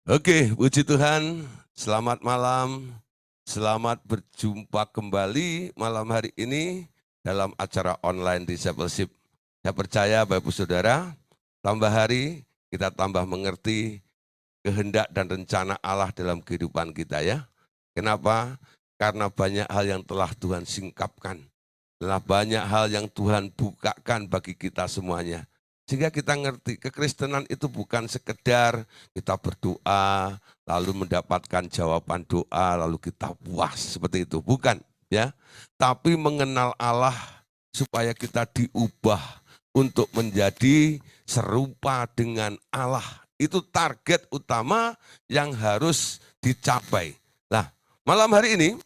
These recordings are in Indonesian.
Oke, puji Tuhan, selamat malam, selamat berjumpa kembali malam hari ini dalam acara online discipleship. Saya percaya Bapak Ibu Saudara, tambah hari kita tambah mengerti kehendak dan rencana Allah dalam kehidupan kita ya. Kenapa? Karena banyak hal yang telah Tuhan singkapkan, telah banyak hal yang Tuhan bukakan bagi kita semuanya. Sehingga kita ngerti kekristenan itu bukan sekedar kita berdoa, lalu mendapatkan jawaban doa, lalu kita puas seperti itu. Bukan, ya. Tapi mengenal Allah supaya kita diubah untuk menjadi serupa dengan Allah. Itu target utama yang harus dicapai. Nah, malam hari ini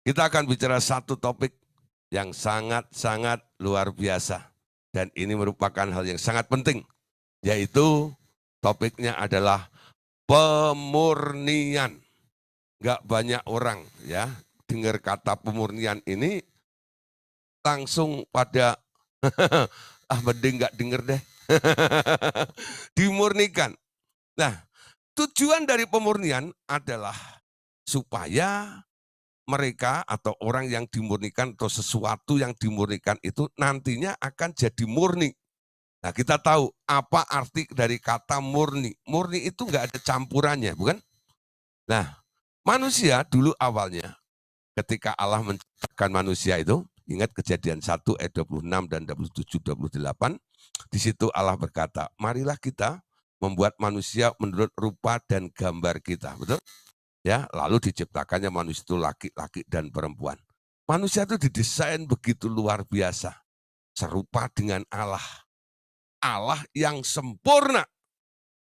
kita akan bicara satu topik yang sangat-sangat luar biasa. Dan ini merupakan hal yang sangat penting, yaitu topiknya adalah pemurnian. Enggak banyak orang ya dengar kata pemurnian ini langsung pada mending enggak denger deh. Dimurnikan. Nah, tujuan dari pemurnian adalah supaya mereka atau orang yang dimurnikan atau sesuatu yang dimurnikan itu nantinya akan jadi murni. Nah, kita tahu apa arti dari kata murni. Murni itu enggak ada campurannya, bukan? Nah, manusia dulu awalnya ketika Allah menciptakan manusia itu, ingat Kejadian 1 ayat 26 dan 27 28, di situ Allah berkata, "Marilah kita membuat manusia menurut rupa dan gambar kita." Betul? Ya, lalu diciptakannya manusia itu laki-laki dan perempuan. Manusia itu didesain begitu luar biasa, serupa dengan Allah. Allah yang sempurna,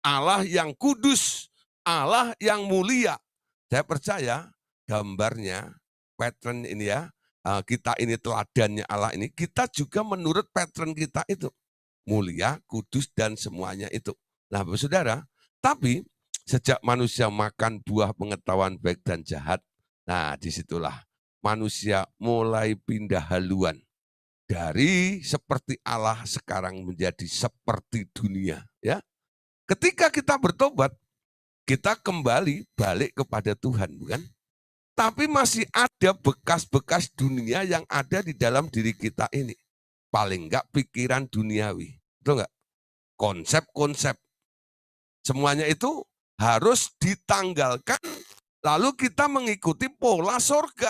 Allah yang kudus, Allah yang mulia. Saya percaya gambarnya, pattern ini ya, kita ini teladannya Allah ini, kita juga menurut pattern kita itu. Mulia, kudus, dan semuanya itu. Nah, saudara, tapi sejak manusia makan buah pengetahuan baik dan jahat, nah disitulah manusia mulai pindah haluan. Dari seperti Allah sekarang menjadi seperti dunia. Ya, ketika kita bertobat, kita kembali balik kepada Tuhan, bukan? Tapi masih ada bekas-bekas dunia yang ada di dalam diri kita ini. Paling enggak pikiran duniawi, betul enggak? Konsep-konsep, semuanya itu harus ditanggalkan, lalu kita mengikuti pola surga.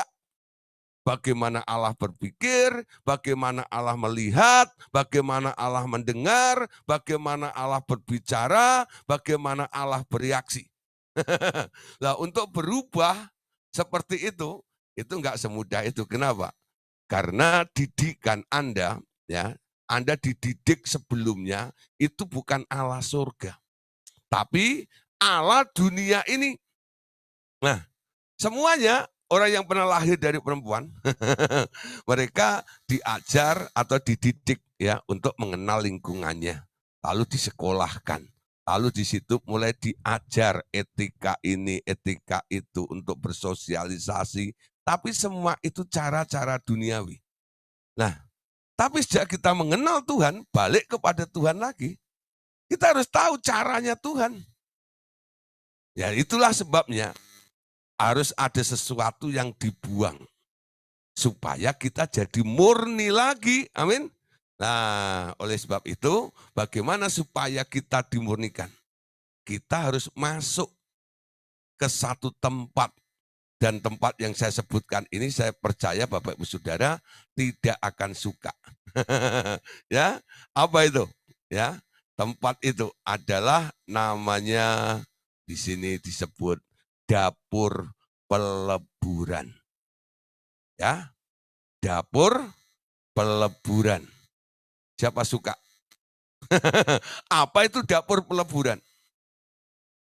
Bagaimana Allah berpikir, bagaimana Allah melihat, bagaimana Allah mendengar, bagaimana Allah berbicara, bagaimana Allah bereaksi. Nah, untuk berubah seperti itu enggak semudah itu. Kenapa? Karena didikan Anda, ya, Anda dididik sebelumnya itu bukan Allah surga, tapi Allah dunia ini. Nah, semuanya orang yang pernah lahir dari perempuan, mereka diajar atau dididik ya untuk mengenal lingkungannya, lalu disekolahkan, lalu di situ mulai diajar etika ini, etika itu untuk bersosialisasi, tapi semua itu cara-cara duniawi. Nah, tapi sejak kita mengenal Tuhan, balik kepada Tuhan lagi, kita harus tahu caranya Tuhan. Ya, itulah sebabnya harus ada sesuatu yang dibuang supaya kita jadi murni lagi. Amin. Nah, oleh sebab itu, bagaimana supaya kita dimurnikan? Kita harus masuk ke satu tempat, dan tempat yang saya sebutkan ini saya percaya Bapak Ibu Saudara tidak akan suka. Ya, apa itu? Ya, tempat itu adalah namanya di sini disebut dapur peleburan. Ya, dapur peleburan. Siapa suka? Apa itu dapur peleburan?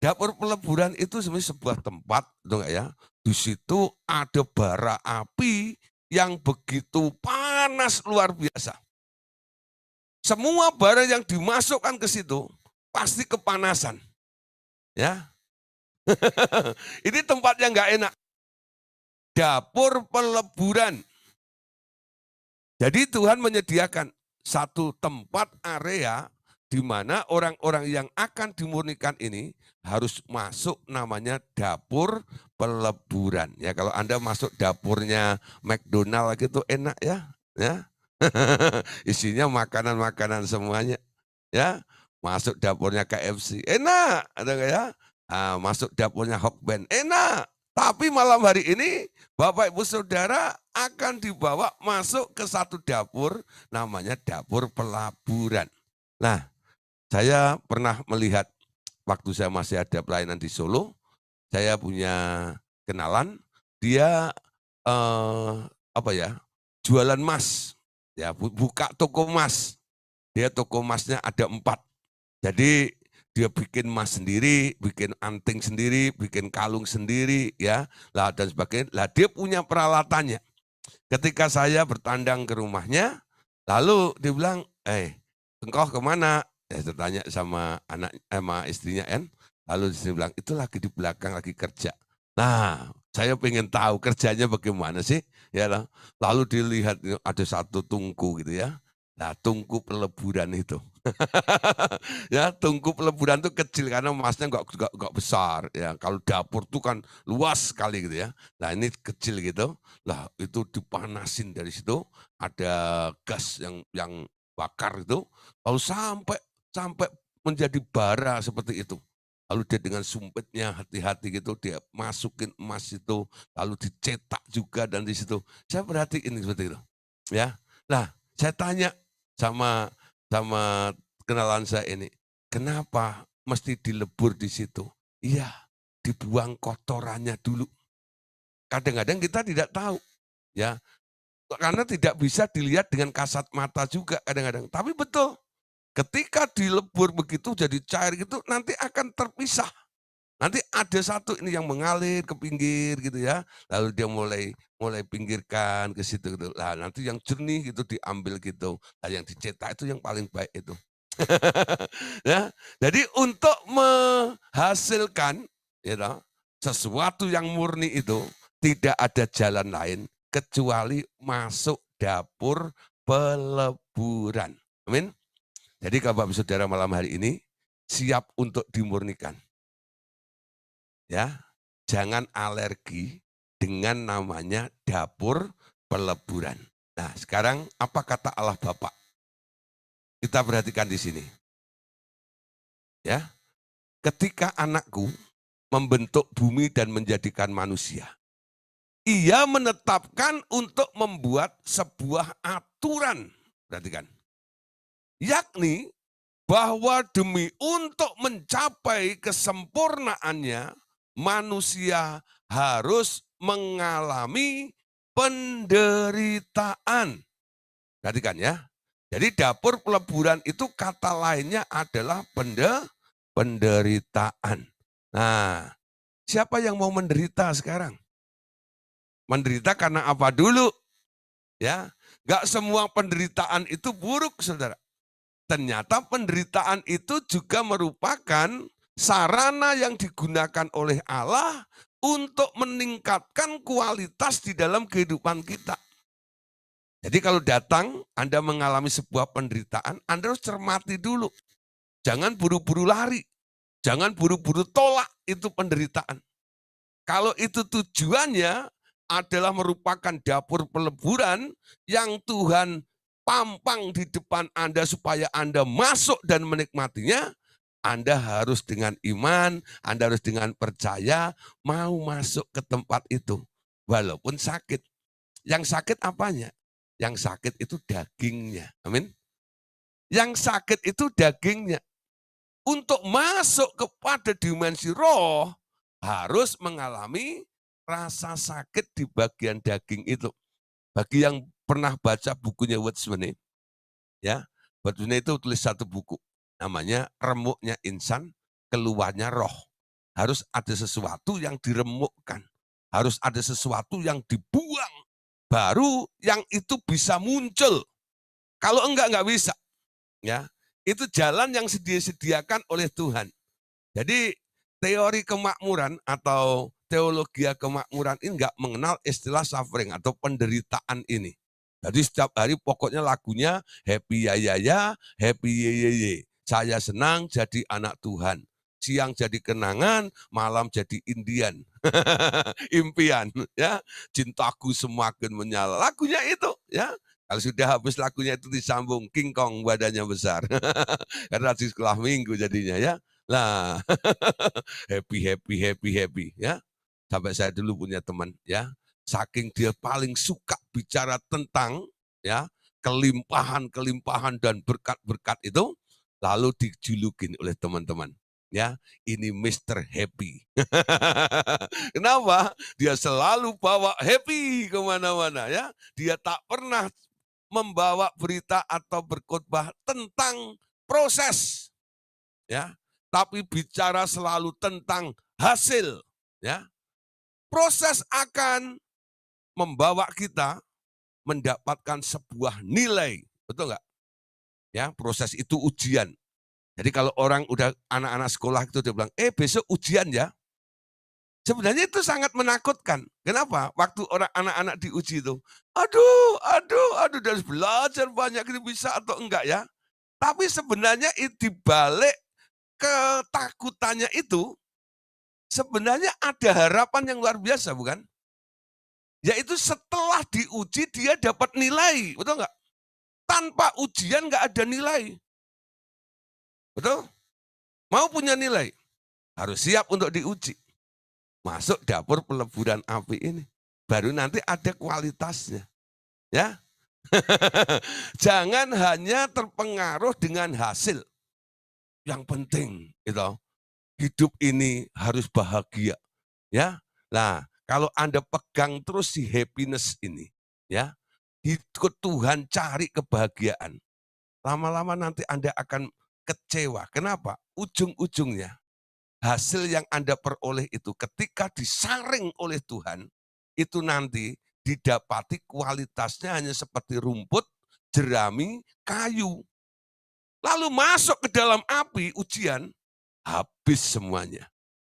Dapur peleburan itu sebenarnya sebuah tempat, betul nggak ya? Di situ ada bara api yang begitu panas luar biasa. Semua bara yang dimasukkan ke situ pasti kepanasan, ya. Ini tempat yang nggak enak. Dapur peleburan. Jadi Tuhan menyediakan satu tempat area di mana orang-orang yang akan dimurnikan ini harus masuk namanya dapur peleburan. Ya, kalau Anda masuk dapurnya McDonald gitu enak ya, ya. Isinya makanan-makanan semuanya, ya. Masuk dapurnya KFC, enak, ada nggak ya? Masuk dapurnya Hokben, enak. Tapi malam hari ini Bapak Ibu Saudara akan dibawa masuk ke satu dapur namanya dapur pelaburan. Nah, saya pernah melihat waktu saya masih ada pelayanan di Solo, saya punya kenalan, dia apa ya, jualan emas, ya buka toko emas. Dia toko emasnya ada 4. Jadi dia bikin emas sendiri, bikin anting sendiri, bikin kalung sendiri, ya, lah dan sebagainya. Lah dia punya peralatannya. Ketika saya bertandang ke rumahnya, lalu dia bilang, engkau kemana? Saya tanya sama istrinya kan, lalu dia bilang, itu lagi di belakang lagi kerja. Nah, saya pengen tahu kerjanya bagaimana sih, ya. Lalu dilihat ada satu tungku gitu ya. Nah, tungku peleburan itu. Ya, tungku peleburan itu kecil karena emasnya enggak besar ya. Kalau dapur tuh kan luas sekali gitu ya. Nah, ini kecil gitu. Lah, itu dipanasin dari situ, ada gas yang bakar itu, lalu sampai sampai menjadi bara seperti itu. Lalu dia dengan sumpitnya hati-hati gitu, dia masukin emas itu, lalu dicetak juga dan di situ. Saya perhatiin seperti itu. Ya. Nah, saya tanya sama sama kenalan saya ini, kenapa mesti dilebur di situ? Iya, dibuang kotorannya dulu. Kadang-kadang kita tidak tahu, ya, karena tidak bisa dilihat dengan kasat mata juga kadang-kadang. Tapi betul, ketika dilebur begitu jadi cair gitu, nanti akan terpisah. Nanti ada satu ini yang mengalir ke pinggir gitu ya, lalu dia mulai mulai pinggirkan ke situ gitu. Lah nanti yang jernih gitu diambil gitu. Nah yang dicetak itu yang paling baik itu. Ya, jadi untuk menghasilkan gitu, sesuatu yang murni itu tidak ada jalan lain kecuali masuk dapur peleburan. Amin. Jadi kalau Bapak Saudara malam hari ini siap untuk dimurnikan. Ya, jangan alergi dengan namanya dapur peleburan. Nah, sekarang apa kata Allah Bapa? Kita perhatikan di sini. Ya, ketika anakku membentuk bumi dan menjadikan manusia, ia menetapkan untuk membuat sebuah aturan. Perhatikan. Yakni bahwa demi untuk mencapai kesempurnaannya, manusia harus mengalami penderitaan. Perhatikan ya. Jadi dapur peleburan itu kata lainnya adalah penderitaan. Nah, siapa yang mau menderita sekarang? Menderita karena apa dulu? Ya, nggak semua penderitaan itu buruk, saudara. Ternyata penderitaan itu juga merupakan sarana yang digunakan oleh Allah untuk meningkatkan kualitas di dalam kehidupan kita. Jadi kalau datang Anda mengalami sebuah penderitaan, Anda harus cermati dulu. Jangan buru-buru lari, jangan buru-buru tolak itu penderitaan. Kalau itu tujuannya adalah merupakan dapur peleburan yang Tuhan pampang di depan Anda supaya Anda masuk dan menikmatinya, Anda harus dengan iman, Anda harus dengan percaya mau masuk ke tempat itu. Walaupun sakit. Yang sakit apanya? Yang sakit itu dagingnya. Amin. Yang sakit itu dagingnya. Untuk masuk kepada dimensi roh, harus mengalami rasa sakit di bagian daging itu. Bagi yang pernah baca bukunya Watchman, ya, Watchman itu tulis satu buku, namanya Remuknya Insan, Keluarnya Roh. Harus ada sesuatu yang diremukkan, harus ada sesuatu yang dibuang, baru yang itu bisa muncul. Kalau enggak bisa. Ya, itu jalan yang disediakan oleh Tuhan. Jadi teori kemakmuran atau teologi kemakmuran ini enggak mengenal istilah suffering atau penderitaan ini. Jadi setiap hari pokoknya lagunya happy ya ya ya, happy ye ye ye. Saya senang jadi anak Tuhan. Siang jadi kenangan, malam jadi Indian. Impian, ya. Cintaku semakin menyala. Lagunya itu, ya. Kalau sudah habis lagunya itu disambung, King Kong badannya besar. Karena di sekolah minggu jadinya, ya. Lah, happy, happy, happy, happy, ya. Sampai saya dulu punya teman, ya. Saking dia paling suka bicara tentang, ya, kelimpahan-kelimpahan dan berkat-berkat itu, lalu dijulukin oleh teman-teman, ya, ini Mr. Happy. Kenapa? Dia selalu bawa happy kemana-mana, ya. Dia tak pernah membawa berita atau berkhotbah tentang proses, ya, tapi bicara selalu tentang hasil, ya. Proses akan membawa kita mendapatkan sebuah nilai, betul nggak? Ya, proses itu ujian. Jadi kalau orang udah anak-anak sekolah itu dia bilang, besok ujian ya. Sebenarnya itu sangat menakutkan. Kenapa? Waktu orang anak-anak diuji itu, aduh, dan belajar banyak ini bisa atau enggak ya. Tapi sebenarnya di balik ketakutannya itu, sebenarnya ada harapan yang luar biasa, bukan? Yaitu setelah diuji dia dapat nilai, betul nggak? Tanpa ujian nggak ada nilai. Betul? Mau punya nilai, harus siap untuk diuji. Masuk dapur peleburan api ini. Baru nanti ada kualitasnya. Ya. Jangan hanya terpengaruh dengan hasil. Yang penting gitu, hidup ini harus bahagia. Ya. Nah, kalau Anda pegang terus si happiness ini, ya, ikut Tuhan cari kebahagiaan. Lama-lama nanti Anda akan kecewa. Kenapa? Ujung-ujungnya hasil yang Anda peroleh itu ketika disaring oleh Tuhan, itu nanti didapati kualitasnya hanya seperti rumput, jerami, kayu. Lalu masuk ke dalam api ujian, habis semuanya.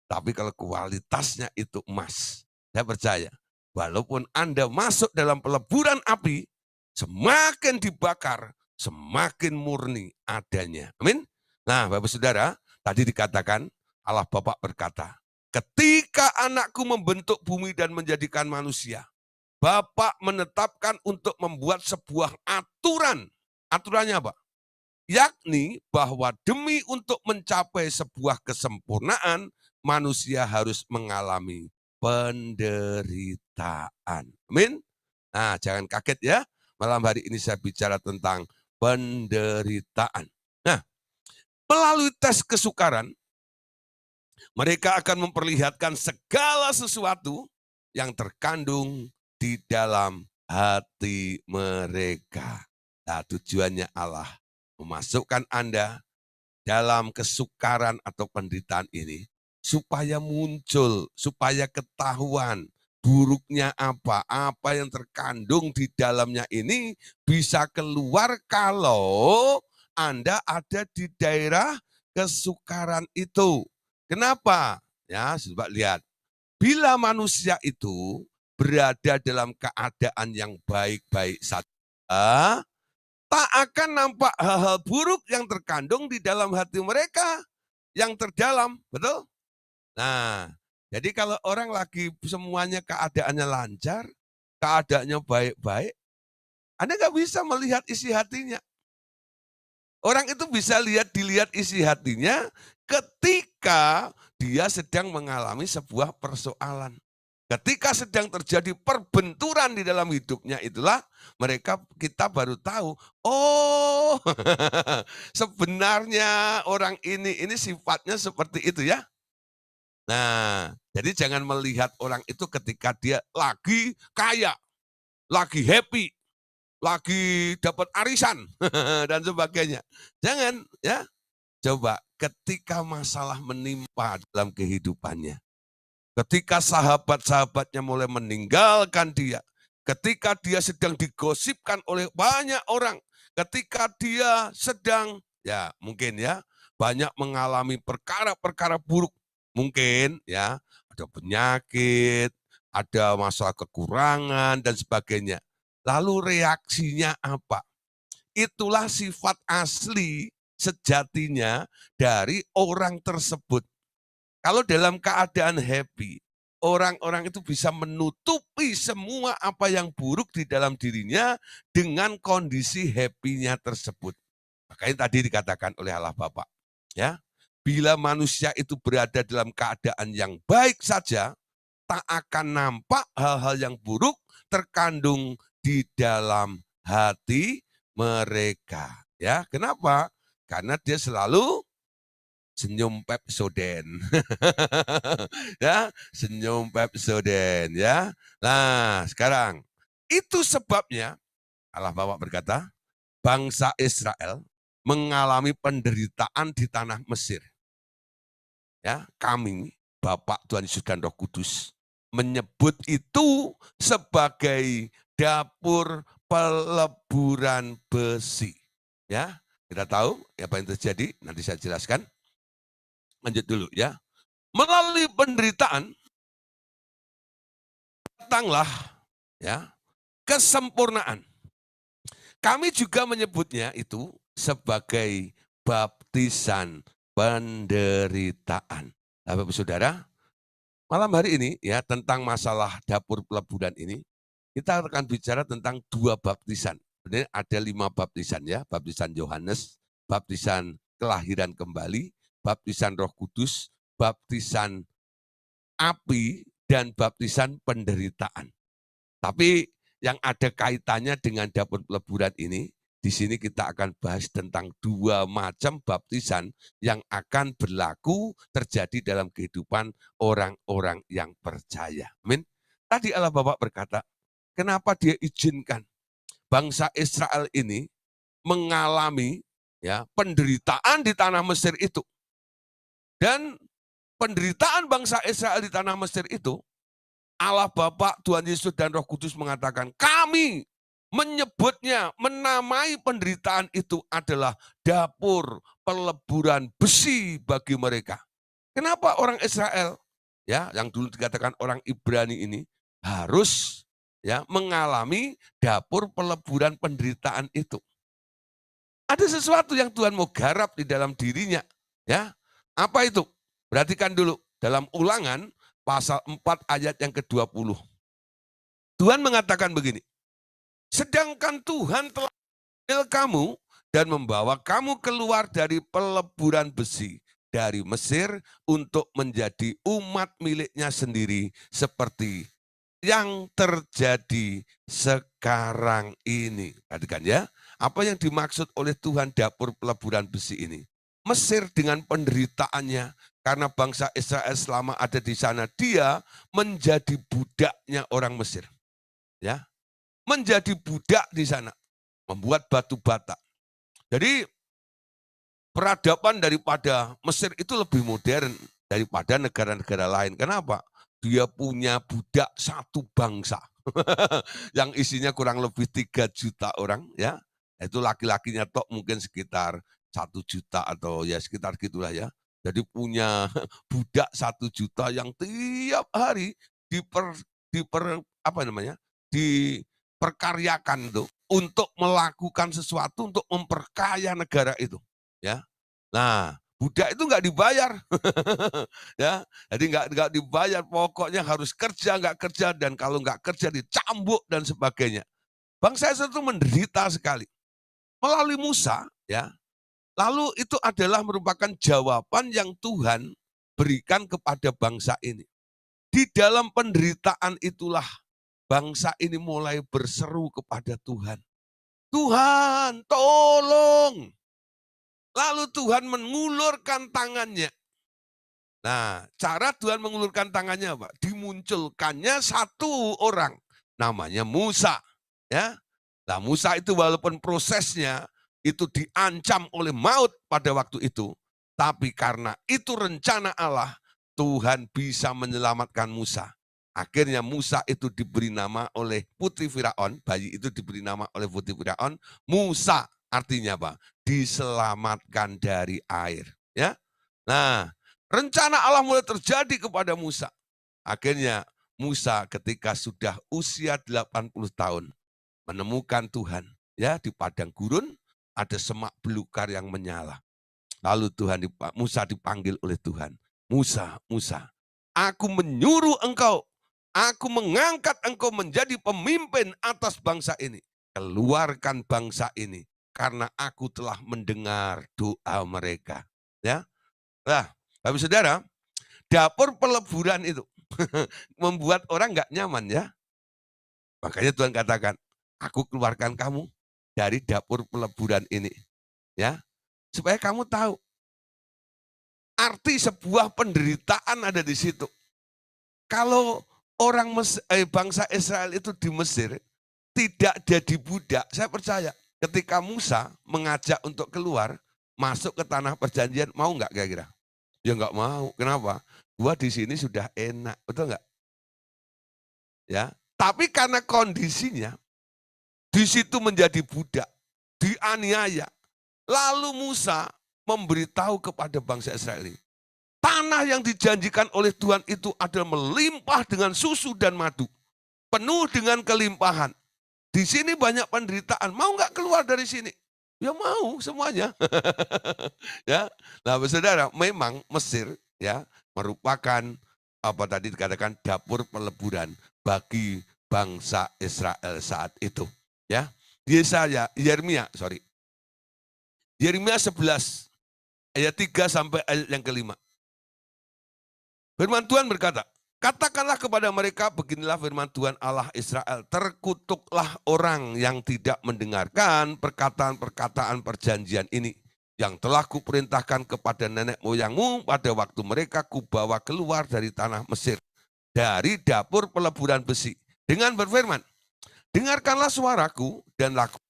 Tapi kalau kualitasnya itu emas, saya percaya, walaupun Anda masuk dalam peleburan api, semakin dibakar, semakin murni adanya. Amin. Nah, Bapak Saudara, tadi dikatakan, Allah Bapa berkata, ketika anakku membentuk bumi dan menjadikan manusia, Bapa menetapkan untuk membuat sebuah aturan. Aturannya apa? Yakni bahwa demi untuk mencapai sebuah kesempurnaan, manusia harus mengalami penderitaan. Amin. Nah, jangan kaget ya. Malam hari ini saya bicara tentang penderitaan. Nah, melalui tes kesukaran, mereka akan memperlihatkan segala sesuatu yang terkandung di dalam hati mereka. Nah, tujuannya Allah memasukkan Anda dalam kesukaran atau penderitaan ini supaya muncul, supaya ketahuan buruknya apa yang terkandung di dalamnya ini bisa keluar kalau Anda ada di daerah kesukaran itu. Kenapa? Ya, coba lihat. Bila manusia itu berada dalam keadaan yang baik-baik saja, tak akan nampak hal-hal buruk yang terkandung di dalam hati mereka yang terdalam, betul? Nah, jadi kalau orang lagi semuanya keadaannya lancar, keadaannya baik-baik, Anda nggak bisa melihat isi hatinya. Orang itu bisa dilihat isi hatinya ketika dia sedang mengalami sebuah persoalan. Ketika sedang terjadi perbenturan di dalam hidupnya itulah kita baru tahu, oh sebenarnya orang ini sifatnya seperti itu ya. Nah, jadi jangan melihat orang itu ketika dia lagi kaya, lagi happy, lagi dapat arisan dan sebagainya. Jangan ya. Coba ketika masalah menimpa dalam kehidupannya. Ketika sahabat-sahabatnya mulai meninggalkan dia, ketika dia sedang digosipkan oleh banyak orang, ketika dia sedang ya mungkin ya banyak mengalami perkara-perkara buruk, mungkin ya ada penyakit, ada masalah kekurangan dan sebagainya. Lalu reaksinya apa? Itulah sifat asli sejatinya dari orang tersebut. Kalau dalam keadaan happy, orang-orang itu bisa menutupi semua apa yang buruk di dalam dirinya dengan kondisi happy-nya tersebut. Makanya tadi dikatakan oleh Allah Bapa, ya, bila manusia itu berada dalam keadaan yang baik saja, tak akan nampak hal-hal yang buruk terkandung di dalam hati mereka. Ya, kenapa? Karena dia selalu senyum Pepsodent. Ya, senyum Pepsodent ya. Nah, sekarang itu sebabnya Allah Bapa berkata, bangsa Israel mengalami penderitaan di tanah Mesir. Ya, kami Bapak Tuhan Yesus dan Roh Kudus menyebut itu sebagai dapur peleburan besi. Ya, kita tahu apa yang terjadi, nanti saya jelaskan. Lanjut dulu ya. Melalui penderitaan datanglah ya kesempurnaan. Kami juga menyebutnya itu sebagai baptisan penderitaan. Nah, Bapak Saudara, malam hari ini ya tentang masalah dapur peleburan ini, kita akan bicara tentang 2 baptisan. Sebenarnya ada 5 baptisan ya, baptisan Yohanes, baptisan kelahiran kembali, baptisan Roh Kudus, baptisan api, dan baptisan penderitaan. Tapi yang ada kaitannya dengan dapur peleburan ini, di sini kita akan bahas tentang 2 macam baptisan yang akan berlaku terjadi dalam kehidupan orang-orang yang percaya. Amin. Tadi Allah Bapa berkata, kenapa dia izinkan bangsa Israel ini mengalami ya penderitaan di tanah Mesir itu. Dan penderitaan bangsa Israel di tanah Mesir itu, Allah Bapa, Tuhan Yesus dan Roh Kudus mengatakan, kami menyebutnya, menamai penderitaan itu adalah dapur peleburan besi bagi mereka. Kenapa orang Israel, ya, yang dulu dikatakan orang Ibrani ini harus ya mengalami dapur peleburan penderitaan itu? Ada sesuatu yang Tuhan mau garap di dalam dirinya, ya. Apa itu? Perhatikan dulu dalam Ulangan pasal 4 ayat yang ke-20. Tuhan mengatakan begini, sedangkan Tuhan telah memanggil kamu dan membawa kamu keluar dari peleburan besi dari Mesir untuk menjadi umat miliknya sendiri seperti yang terjadi sekarang ini. Perhatikan ya, apa yang dimaksud oleh Tuhan dapur peleburan besi ini. Mesir dengan penderitaannya, karena bangsa Israel selama ada di sana, dia menjadi budaknya orang Mesir. Ya, menjadi budak di sana, membuat batu bata. Jadi peradaban daripada Mesir itu lebih modern daripada negara-negara lain. Kenapa? Dia punya budak satu bangsa yang isinya kurang lebih 3 juta orang, ya. Itu laki-lakinya tok mungkin sekitar 1 juta atau ya sekitar gitulah ya. Jadi punya budak 1 juta yang tiap hari diperkaryakan itu untuk melakukan sesuatu untuk memperkaya negara itu, ya. Nah, budak itu nggak dibayar, ya. Jadi nggak dibayar, pokoknya harus kerja, nggak kerja, dan kalau nggak kerja dicambuk dan sebagainya. Bangsa Israel itu menderita sekali. Melalui Musa, ya. Lalu itu adalah merupakan jawaban yang Tuhan berikan kepada bangsa ini. Di dalam penderitaan itulah bangsa ini mulai berseru kepada Tuhan. Tuhan, tolong. Lalu Tuhan mengulurkan tangannya. Nah, cara Tuhan mengulurkan tangannya apa? Dimunculkannya satu orang, namanya Musa. Ya, nah Musa itu walaupun prosesnya itu diancam oleh maut pada waktu itu, tapi karena itu rencana Allah, Tuhan bisa menyelamatkan Musa. Akhirnya Musa itu diberi nama oleh putri Firaun, bayi itu diberi nama oleh putri Firaun, Musa. Artinya apa? Diselamatkan dari air. Ya, nah rencana Allah mulai terjadi kepada Musa. Akhirnya Musa ketika sudah usia 80 tahun menemukan Tuhan. Ya, di padang gurun ada semak belukar yang menyala. Lalu Musa dipanggil oleh Tuhan. Musa, Musa, aku menyuruh engkau, aku mengangkat engkau menjadi pemimpin atas bangsa ini. Keluarkan bangsa ini, karena aku telah mendengar doa mereka. Ya, nah, Bapak Saudara, dapur peleburan itu membuat orang nggak nyaman ya. Makanya Tuhan katakan, aku keluarkan kamu dari dapur peleburan ini. Ya, supaya kamu tahu arti sebuah penderitaan ada di situ. Kalau bangsa Israel itu di Mesir tidak jadi budak, saya percaya ketika Musa mengajak untuk keluar masuk ke tanah perjanjian, mau nggak kira-kira? Ya nggak mau. Kenapa? Gua di sini sudah enak, betul nggak? Ya, tapi karena kondisinya di situ menjadi budak, dianiaya. Lalu Musa memberitahu kepada bangsa Israel ini, tanah yang dijanjikan oleh Tuhan itu adalah melimpah dengan susu dan madu. Penuh dengan kelimpahan. Di sini banyak penderitaan. Mau nggak keluar dari sini? Ya mau semuanya. Ya, nah saudara, memang Mesir ya merupakan apa tadi dikatakan dapur peleburan bagi bangsa Israel saat itu. Ya, Yeremia 11 ayat 3 sampai ayat yang kelima. Firman Tuhan berkata, katakanlah kepada mereka, beginilah firman Tuhan Allah Israel, terkutuklah orang yang tidak mendengarkan perkataan-perkataan perjanjian ini, yang telah kuperintahkan kepada nenek moyangmu pada waktu mereka kubawa keluar dari tanah Mesir, dari dapur peleburan besi, dengan berfirman, dengarkanlah suaraku dan lakukanlah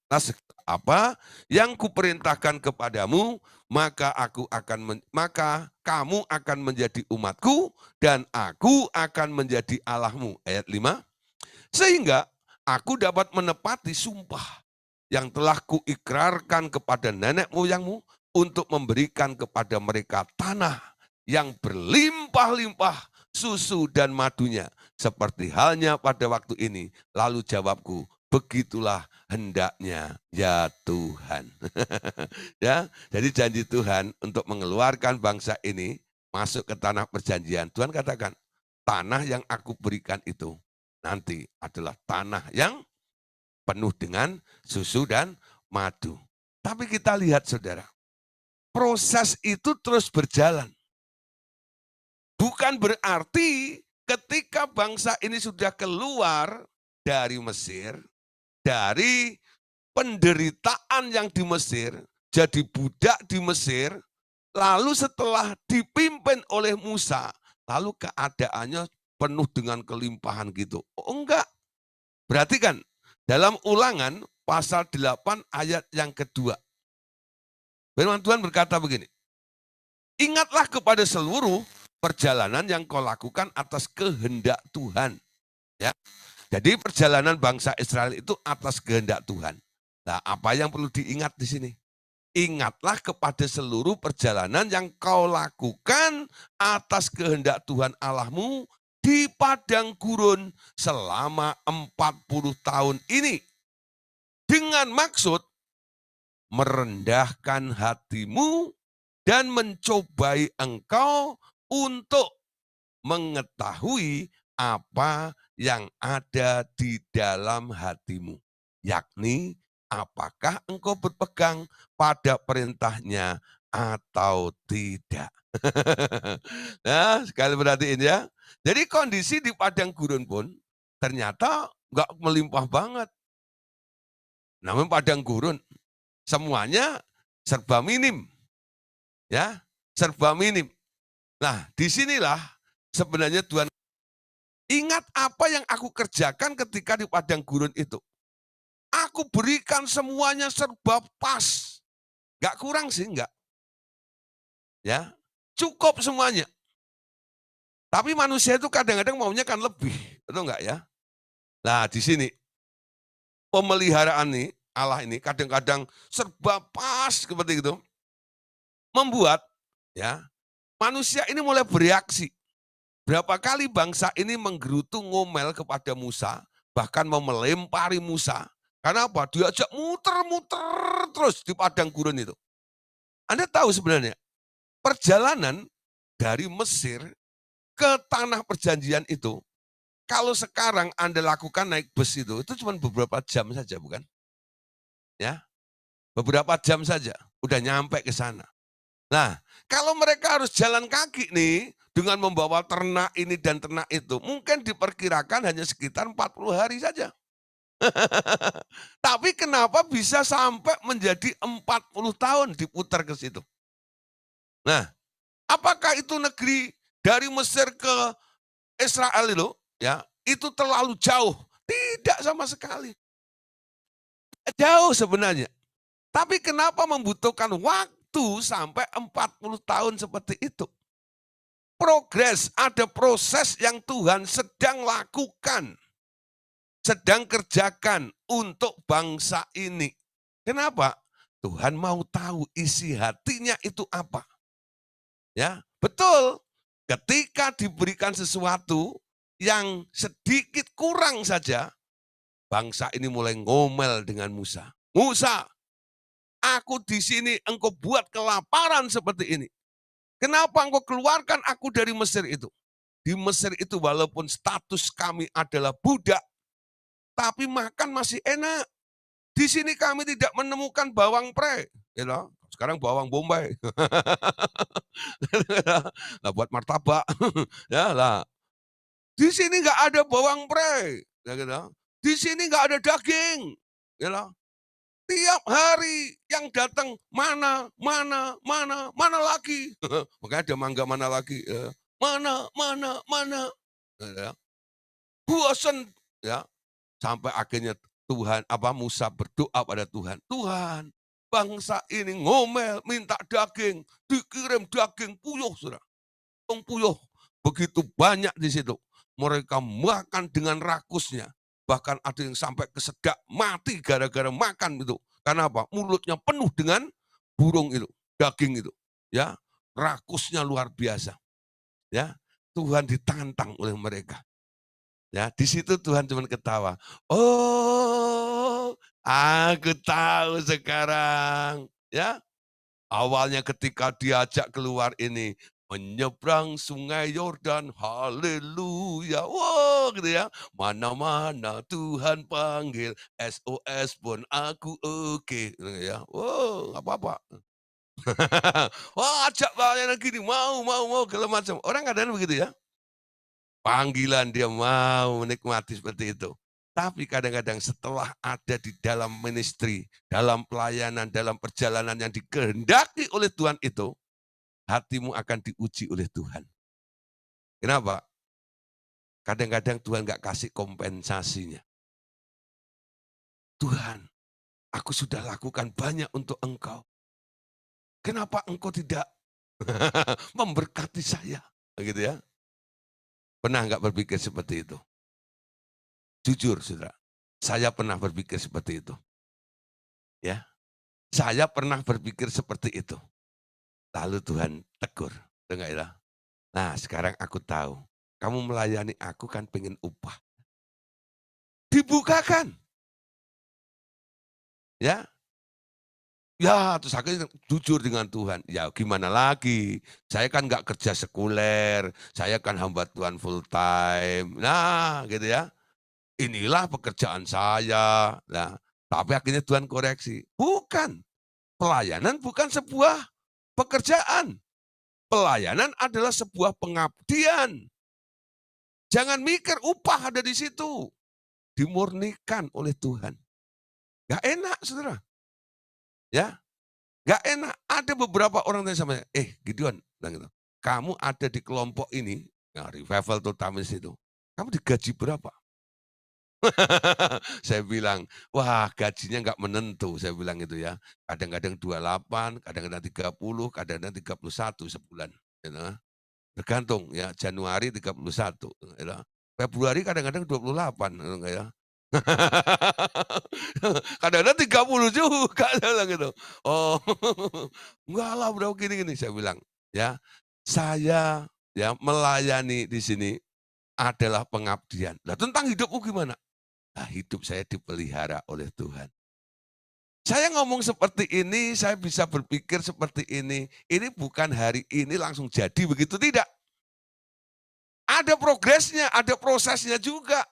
apa yang kuperintahkan kepadamu, maka kamu akan menjadi umatku dan aku akan menjadi Allahmu. Ayat 5. Sehingga aku dapat menepati sumpah yang telah kuikrarkan kepada nenek moyangmu untuk memberikan kepada mereka tanah yang berlimpah-limpah susu dan madunya, seperti halnya pada waktu ini. Lalu jawabku, begitulah hendaknya ya Tuhan. Ya, jadi janji Tuhan untuk mengeluarkan bangsa ini masuk ke tanah perjanjian. Tuhan katakan, tanah yang aku berikan itu nanti adalah tanah yang penuh dengan susu dan madu. Tapi kita lihat saudara, proses itu terus berjalan. Bukan berarti ketika bangsa ini sudah keluar dari Mesir, dari penderitaan yang di Mesir, jadi budak di Mesir, lalu setelah dipimpin oleh Musa, lalu keadaannya penuh dengan kelimpahan gitu. Oh enggak, berarti kan dalam Ulangan pasal 8 ayat yang kedua, firman Tuhan berkata begini, ingatlah kepada seluruh perjalanan yang kau lakukan atas kehendak Tuhan. Ya, jadi perjalanan bangsa Israel itu atas kehendak Tuhan. Nah, apa yang perlu diingat di sini? Ingatlah kepada seluruh perjalanan yang kau lakukan atas kehendak Tuhan Allahmu di padang gurun selama 40 tahun ini. Dengan maksud merendahkan hatimu dan mencobai engkau untuk mengetahui apa yang ada di dalam hatimu, yakni apakah engkau berpegang pada perintahnya atau tidak. Nah, sekali perhatiin ya. Jadi kondisi di padang gurun pun ternyata nggak melimpah banget. Namun padang gurun semuanya serba minim. Ya, serba minim. Nah, disinilah sebenarnya Tuhan, ingat apa yang aku kerjakan ketika di padang gurun itu. Aku berikan semuanya serba pas. Gak kurang sih, enggak. Ya, cukup semuanya. Tapi manusia itu kadang-kadang maunya kan lebih, betul enggak ya? Nah, di sini pemeliharaan nih, Allah ini kadang-kadang serba pas seperti itu. Membuat ya manusia ini mulai bereaksi. Berapa kali bangsa ini menggerutu ngomel kepada Musa, bahkan mau melempari Musa. Karena apa? Diajak muter-muter terus di padang gurun itu. Anda tahu sebenarnya, perjalanan dari Mesir ke tanah perjanjian itu, kalau sekarang Anda lakukan naik bus itu cuma beberapa jam saja, bukan? Ya, beberapa jam saja, udah nyampe ke sana. Nah, kalau mereka harus jalan kaki nih, dengan membawa ternak ini dan ternak itu, mungkin diperkirakan hanya sekitar 40 hari saja. Tapi kenapa bisa sampai menjadi 40 tahun diputar ke situ? Nah, apakah itu negeri dari Mesir ke Israel itu, ya, itu terlalu jauh? Tidak sama sekali. Jauh sebenarnya. Tapi kenapa membutuhkan waktu sampai 40 tahun seperti itu? Progres, ada proses yang Tuhan sedang lakukan, sedang kerjakan untuk bangsa ini. Kenapa? Tuhan mau tahu isi hatinya itu apa. Ya, betul. Ketika diberikan sesuatu yang sedikit kurang saja, bangsa ini mulai ngomel dengan Musa. Musa, aku di sini engkau buat kelaparan seperti ini. Kenapa engkau keluarkan aku dari Mesir itu? Di Mesir itu walaupun status kami adalah budak, tapi makan masih enak. Di sini kami tidak menemukan bawang pre. You know? Sekarang bawang bombay. Nah, buat martabak. Ya lah. Di sini nggak ada bawang pre. Ya, gitu. Di sini nggak ada daging. You know? Tiap hari yang datang mana lagi. Makanya ada mangga mana lagi. Ya. Mana. Ya. Bosan. Ya. Sampai akhirnya Musa berdoa pada Tuhan. Tuhan, bangsa ini ngomel, minta daging, dikirim daging puyuh, saudara. Puyuh, begitu banyak di situ. Mereka makan dengan rakusnya. Bahkan ada yang sampai kesedak mati gara-gara makan itu. Karena apa? Mulutnya penuh dengan burung itu, daging itu. Ya, rakusnya luar biasa. Ya, Tuhan ditantang oleh mereka. Ya, di situ Tuhan cuma ketawa. Oh, aku tahu sekarang. Ya, awalnya ketika diajak keluar ini, menyeberang sungai Yordan, haleluya. Wow, gitu ya. Mana-mana Tuhan panggil, SOS pun aku oke. Gitu ya. Wow, nggak apa-apa. Wah, ajak pelayanan gini, mau, segala macam. Orang kadang begitu ya. Panggilan dia mau menikmati seperti itu. Tapi kadang-kadang setelah ada di dalam ministry, dalam pelayanan, dalam perjalanan yang dikehendaki oleh Tuhan itu, hatimu akan diuji oleh Tuhan. Kenapa? Kadang-kadang Tuhan nggak kasih kompensasinya. Tuhan, aku sudah lakukan banyak untuk engkau. Kenapa engkau tidak memberkati saya? Begitu ya. Pernah nggak berpikir seperti itu? Jujur, saudara. Saya pernah berpikir seperti itu. Ya, saya pernah berpikir seperti itu. Lalu Tuhan tegur, dengar ya. Nah, sekarang aku tahu, kamu melayani aku kan pengen upah. Dibukakan. Ya, ya, terus aku jujur dengan Tuhan. Ya gimana lagi, saya kan nggak kerja sekuler, saya kan hamba Tuhan full time. Nah, gitu ya. Inilah pekerjaan saya. Nah, tapi akhirnya Tuhan koreksi. Bukan, pelayanan bukan sebuah pekerjaan. Pelayanan adalah sebuah pengabdian. Jangan mikir upah ada di situ. Dimurnikan oleh Tuhan. Gak enak, saudara. Ya, gak enak. Ada beberapa orang yang sama, Gideon, gitu. Kamu ada di kelompok ini, nah, revival terutama itu. Kamu digaji berapa? Saya bilang, wah gajinya nggak menentu, saya bilang itu ya. Kadang-kadang 28, kadang-kadang 30, kadang-kadang 31 sebulan. Gitu. Tergantung ya, Januari 31, gitu. Februari kadang-kadang 28, gitu ya. Kadang-kadang 30 juga, saya bilang gitu. Oh, enggak lah bro, gini-gini, saya bilang. Ya, saya ya melayani di sini adalah pengabdian. Nah, tentang hidupmu gimana? Nah, hidup saya dipelihara oleh Tuhan. Saya ngomong seperti ini, saya bisa berpikir seperti ini. Ini bukan hari ini langsung jadi begitu, tidak. Ada progresnya, ada prosesnya juga.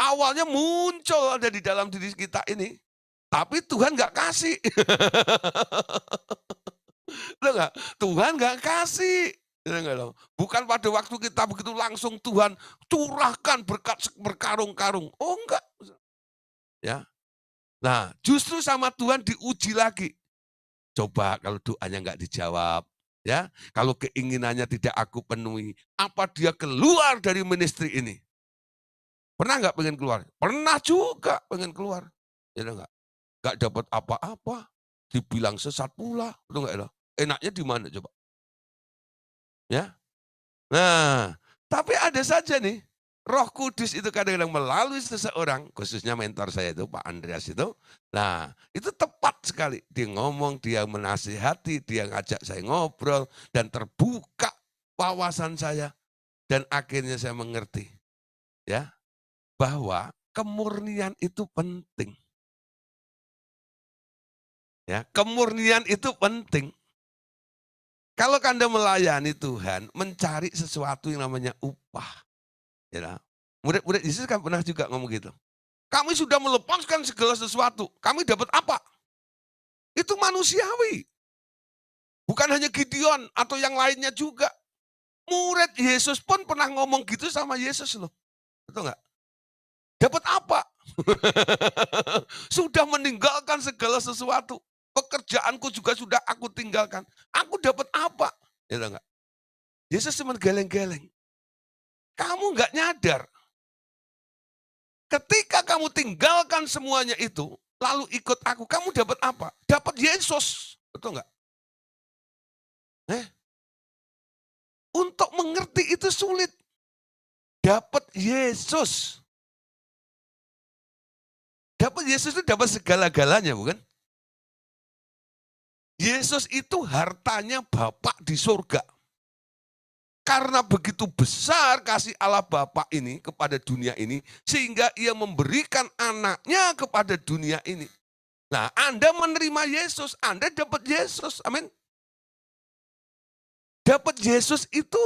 Awalnya muncul ada di dalam diri kita ini. Tapi Tuhan nggak kasih. Betul nggak? Tuhan nggak kasih. Betul nggak dong? Bukan pada waktu kita begitu langsung Tuhan curahkan berkat berkarung-karung. Oh enggak. Ya. Nah, justru sama Tuhan diuji lagi. Coba kalau doanya nggak dijawab, ya, kalau keinginannya tidak aku penuhi, apa dia keluar dari ministry ini? Pernah nggak pengen keluar? Pernah juga pengen keluar. Ya enggak? Nggak dapat apa-apa, dibilang sesat pula, betul nggak ya? Enaknya di mana coba? Ya. Nah, tapi ada saja nih, Roh Kudus itu kadang-kadang melalui seseorang, khususnya mentor saya itu Pak Andreas itu. Nah, itu tepat sekali. Dia ngomong, dia menasihati, dia ngajak saya ngobrol dan terbuka wawasan saya dan akhirnya saya mengerti ya bahwa kemurnian itu penting. Ya, kemurnian itu penting. Kalau Anda melayani Tuhan, mencari sesuatu yang namanya upah. Ya, murid-murid Yesus kan pernah juga ngomong gitu. Kami sudah melepaskan segala sesuatu. Kami dapat apa? Itu manusiawi. Bukan hanya Gideon atau yang lainnya juga. Murid Yesus pun pernah ngomong gitu sama Yesus loh. Betul nggak? Dapat apa? Sudah meninggalkan segala sesuatu. Pekerjaanku juga sudah aku tinggalkan. Aku dapat apa? Ya enggak? Yesus cuma geleng-geleng. Kamu nggak nyadar. Ketika kamu tinggalkan semuanya itu, lalu ikut aku, kamu dapat apa? Dapat Yesus. Betul nggak? Eh, untuk mengerti itu sulit. Dapat Yesus. Dapat Yesus itu dapat segala-galanya, bukan? Yesus itu hartanya Bapa di surga. Karena begitu besar kasih Allah Bapa ini kepada dunia ini, sehingga ia memberikan anaknya kepada dunia ini. Nah, Anda menerima Yesus, Anda dapat Yesus, amin. Dapat Yesus itu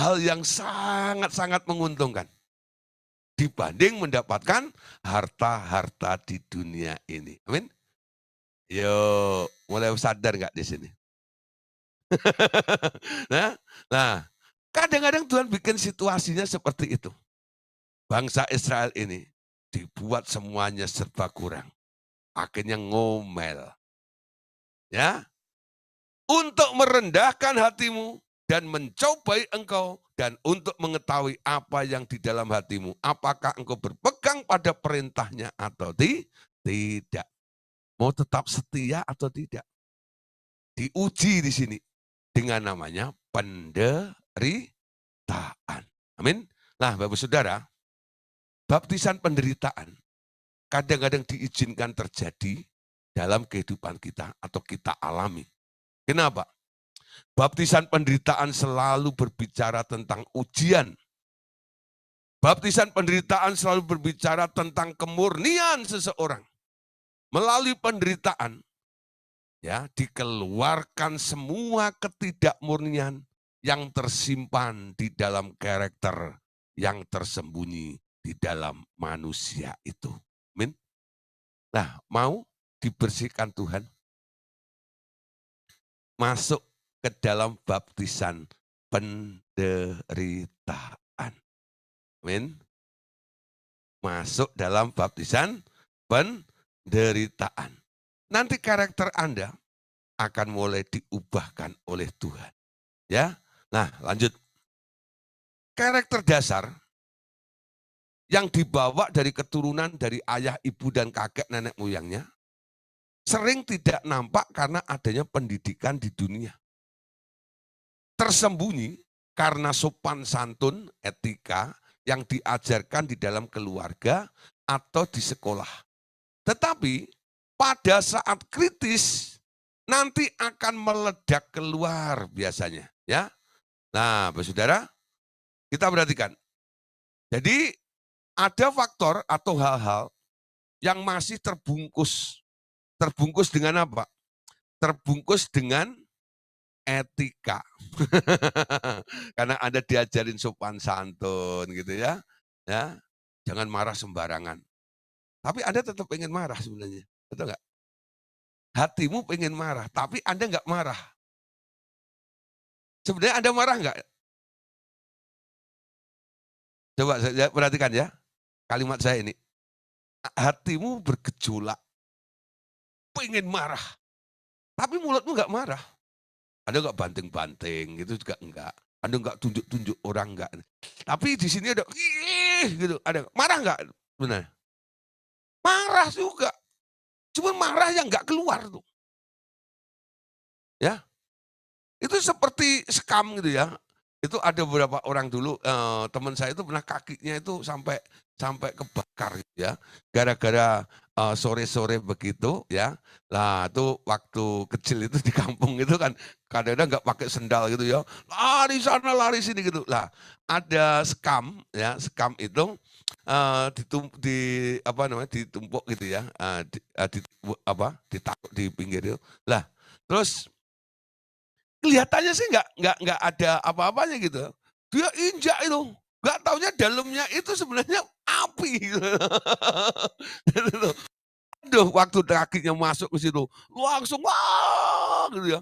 hal yang sangat-sangat menguntungkan. Dibanding mendapatkan harta-harta di dunia ini, amin. Yuk, mulai sadar nggak di sini? nah, nah, kadang-kadang Tuhan bikin situasinya seperti itu. Bangsa Israel ini dibuat semuanya serba kurang. Akhirnya ngomel. Ya, untuk merendahkan hatimu dan mencobai engkau dan untuk mengetahui apa yang di dalam hatimu. Apakah engkau berpegang pada perintahnya atau tidak. Mau tetap setia atau tidak. Diuji di sini dengan namanya penderitaan. Amin. Nah, Bapak Saudara, baptisan penderitaan kadang-kadang diizinkan terjadi dalam kehidupan kita atau kita alami. Kenapa? Baptisan penderitaan selalu berbicara tentang ujian. Baptisan penderitaan selalu berbicara tentang kemurnian seseorang. Melalui penderitaan, ya, dikeluarkan semua ketidakmurnian yang tersimpan di dalam karakter yang tersembunyi di dalam manusia itu. Amin. Nah, mau dibersihkan Tuhan, masuk ke dalam baptisan penderitaan. Amin. Masuk dalam baptisan penderitaan. Nanti karakter Anda akan mulai diubahkan oleh Tuhan. Ya. Nah, lanjut. Karakter dasar yang dibawa dari keturunan dari ayah, ibu, dan kakek nenek moyangnya sering tidak nampak karena adanya pendidikan di dunia. Tersembunyi karena sopan santun, etika yang diajarkan di dalam keluarga atau di sekolah. Tetapi pada saat kritis nanti akan meledak keluar biasanya, ya. Nah, Saudara, kita perhatikan. Jadi ada faktor atau hal-hal yang masih terbungkus Terbungkus dengan apa? Terbungkus dengan etika. Karena Anda diajarin sopan santun gitu ya. Ya, jangan marah sembarangan. Tapi Anda tetap pengen marah sebenarnya. Betul nggak? Hatimu pengen marah, tapi Anda nggak marah. Sebenarnya Anda marah nggak? Coba saya perhatikan ya, kalimat saya ini. Hatimu bergejolak, pengen marah, tapi mulutmu nggak marah. Anda nggak banting-banting, gitu juga enggak. Anda nggak tunjuk-tunjuk orang enggak. Tapi di sini ada, ih, gitu. Ada marah nggak? Benar. Marah juga. Cuma marah yang nggak keluar tuh. Ya, itu seperti sekam gitu ya. Itu ada beberapa orang dulu, teman saya itu pernah kakinya itu sampai sampai kebakar gitu ya. Gara-gara, sore-sore begitu ya. Lah itu waktu kecil itu di kampung itu kan kadang-kadang nggak pakai sendal gitu ya. Lari sana lari sini gitu. Lah ada sekam ya, sekam itu, di apa namanya, ditumpuk gitu ya, ditaruh di pinggir itu. Lah terus kelihatannya sih nggak ada apa-apanya gitu. Dia injak itu, nggak taunya dalamnya itu sebenarnya api gitu. Gitu. Aduh, waktu kakinya masuk ke situ, langsung wah gitu ya,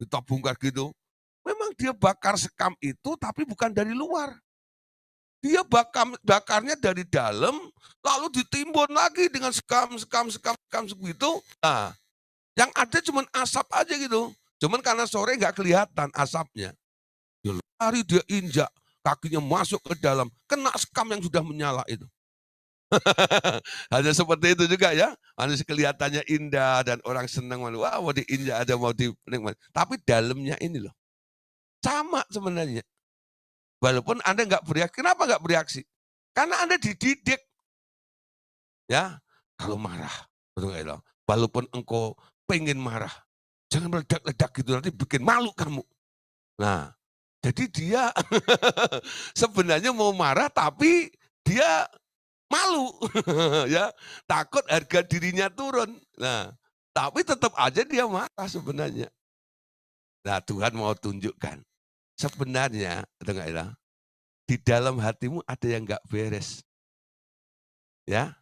kita bongkar gitu. Memang dia bakar sekam itu tapi bukan dari luar. Dia bakarnya dari dalam, lalu ditimbun lagi dengan sekam segitu. Nah, yang ada cuman asap aja gitu. Cuman karena sore nggak kelihatan asapnya. Dia lari, dia injak, kakinya masuk ke dalam, kena sekam yang sudah menyala itu. Hanya seperti itu juga ya. Manusia kelihatannya indah dan orang senang, wah mau diinjak ada mau dinikmati. Tapi dalamnya ini loh, sama sebenarnya. Walaupun Anda nggak bereaksi, kenapa nggak bereaksi? Karena Anda dididik ya. Kalau marah, betul nggak itu? Walaupun engkau pengen marah, jangan meledak-ledak gitu nanti bikin malu kamu. Nah, jadi dia sebenarnya mau marah tapi dia malu ya, takut harga dirinya turun. Nah, tapi tetap aja dia marah sebenarnya. Nah, Tuhan mau tunjukkan, sebenarnya dengar ya, di dalam hatimu ada yang nggak beres. Ya,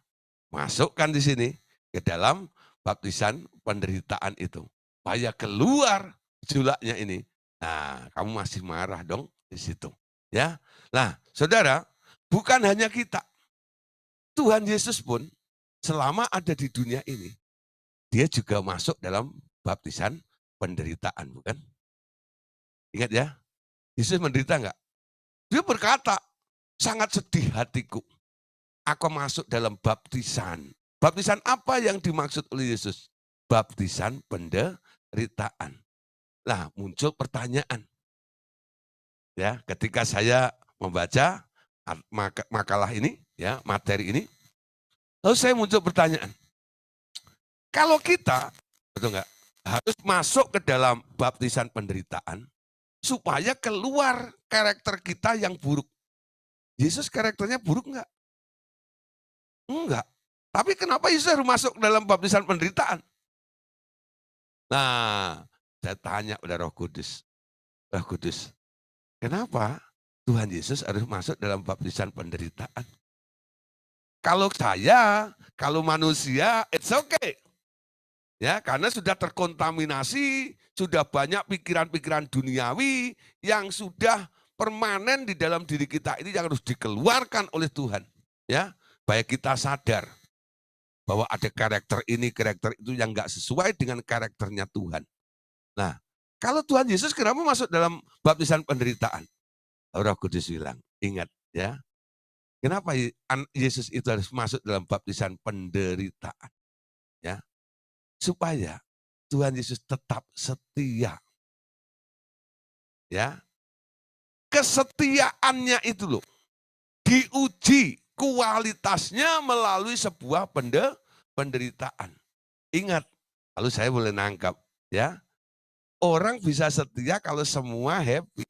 masukkan di sini ke dalam baptisan penderitaan itu. Supaya keluar julaknya ini. Nah, kamu masih marah dong di situ. Ya. Nah, saudara, bukan hanya kita. Tuhan Yesus pun selama ada di dunia ini, dia juga masuk dalam baptisan penderitaan, bukan? Ingat ya, Yesus menderita enggak? Dia berkata, sangat sedih hatiku. Aku masuk dalam baptisan. Baptisan apa yang dimaksud oleh Yesus? Baptisan penderitaan. Nah, muncul pertanyaan. Ya, ketika saya membaca makalah ini, ya, materi ini, lalu saya muncul pertanyaan. Kalau kita, betul nggak, harus masuk ke dalam baptisan penderitaan supaya keluar karakter kita yang buruk. Yesus karakternya buruk nggak? Enggak. Tapi kenapa Yesus harus masuk dalam baptisan penderitaan? Nah, saya tanya pada Roh Kudus. Roh Kudus, kenapa Tuhan Yesus harus masuk dalam baptisan penderitaan? Kalau saya, kalau manusia, it's okay. Ya, karena sudah terkontaminasi, sudah banyak pikiran-pikiran duniawi yang sudah permanen di dalam diri kita ini yang harus dikeluarkan oleh Tuhan. Ya, baik kita sadar bahwa ada karakter ini, karakter itu yang enggak sesuai dengan karakternya Tuhan. Nah, kalau Tuhan Yesus kenapa masuk dalam baptisan penderitaan? Roh Kudus bilang, ingat ya, kenapa Yesus itu harus masuk dalam baptisan penderitaan? Ya, supaya Tuhan Yesus tetap setia. Ya. Kesetiaannya itu loh diuji kualitasnya melalui sebuah penderitaan. Ingat, lalu saya boleh nangkap ya. Orang bisa setia kalau semua happy.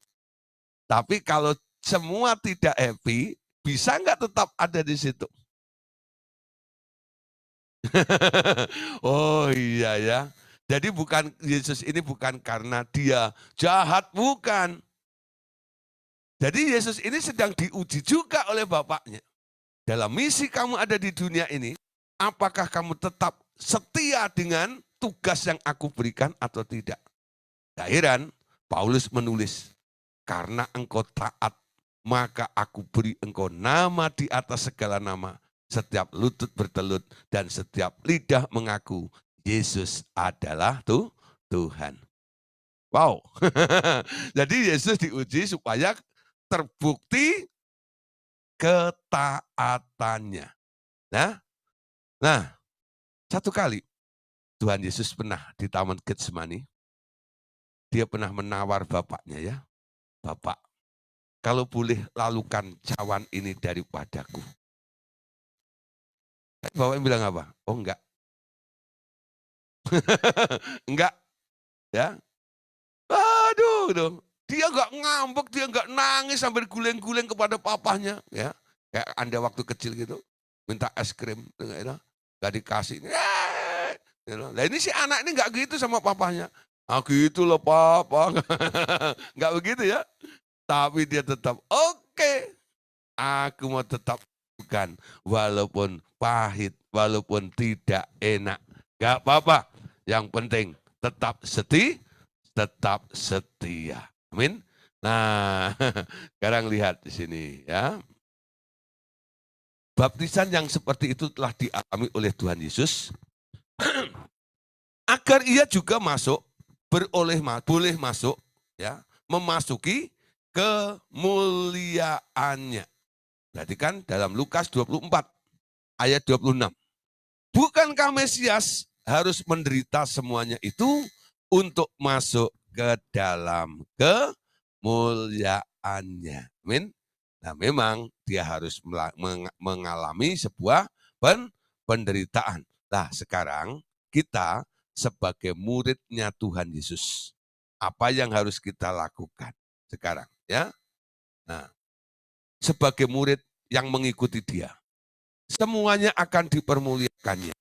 Tapi kalau semua tidak happy, bisa nggak tetap ada di situ? Oh iya ya. Jadi bukan Yesus ini bukan karena dia jahat, bukan. Jadi Yesus ini sedang diuji juga oleh Bapaknya. Dalam misi kamu ada di dunia ini, apakah kamu tetap setia dengan tugas yang aku berikan atau tidak? Gak heran, Paulus menulis, karena engkau taat, maka aku beri engkau nama di atas segala nama. Setiap lutut bertelut dan setiap lidah mengaku, Yesus adalah Tuhan. Wow. Jadi Yesus diuji supaya terbukti ketaatannya. Nah, nah, satu kali Tuhan Yesus pernah di Taman Getsemani, dia pernah menawar Bapaknya ya, Bapak, kalau boleh lalukan cawan ini daripadaku. Bapaknya bilang apa? Oh enggak. Enggak, ya. Aduh, dong. Dia enggak ngambek, dia enggak nangis sambil guling-guling kepada papahnya, ya. Kayak Anda waktu kecil gitu, minta es krim, enggak dikasih. Nah ini si anak ini enggak gitu sama papahnya. Ah gitu loh papa. Enggak begitu ya. Tapi dia tetap, oke, aku mau tetap bukan. Walaupun pahit, walaupun tidak enak. Enggak apa-apa. Yang penting tetap tetap setia. Amin. Nah, sekarang lihat di sini ya. Baptisan yang seperti itu telah dialami oleh Tuhan Yesus agar ia juga boleh masuk ya, memasuki kemuliaannya. Berarti kan dalam Lukas 24 ayat 26. Bukankah Mesias harus menderita semuanya itu untuk masuk ke dalam kemuliaannya. Amin. Nah memang dia harus mengalami sebuah penderitaan. Nah sekarang kita sebagai muridnya Tuhan Yesus, apa yang harus kita lakukan sekarang ya? Nah, sebagai murid yang mengikuti dia, semuanya akan dipermuliakannya.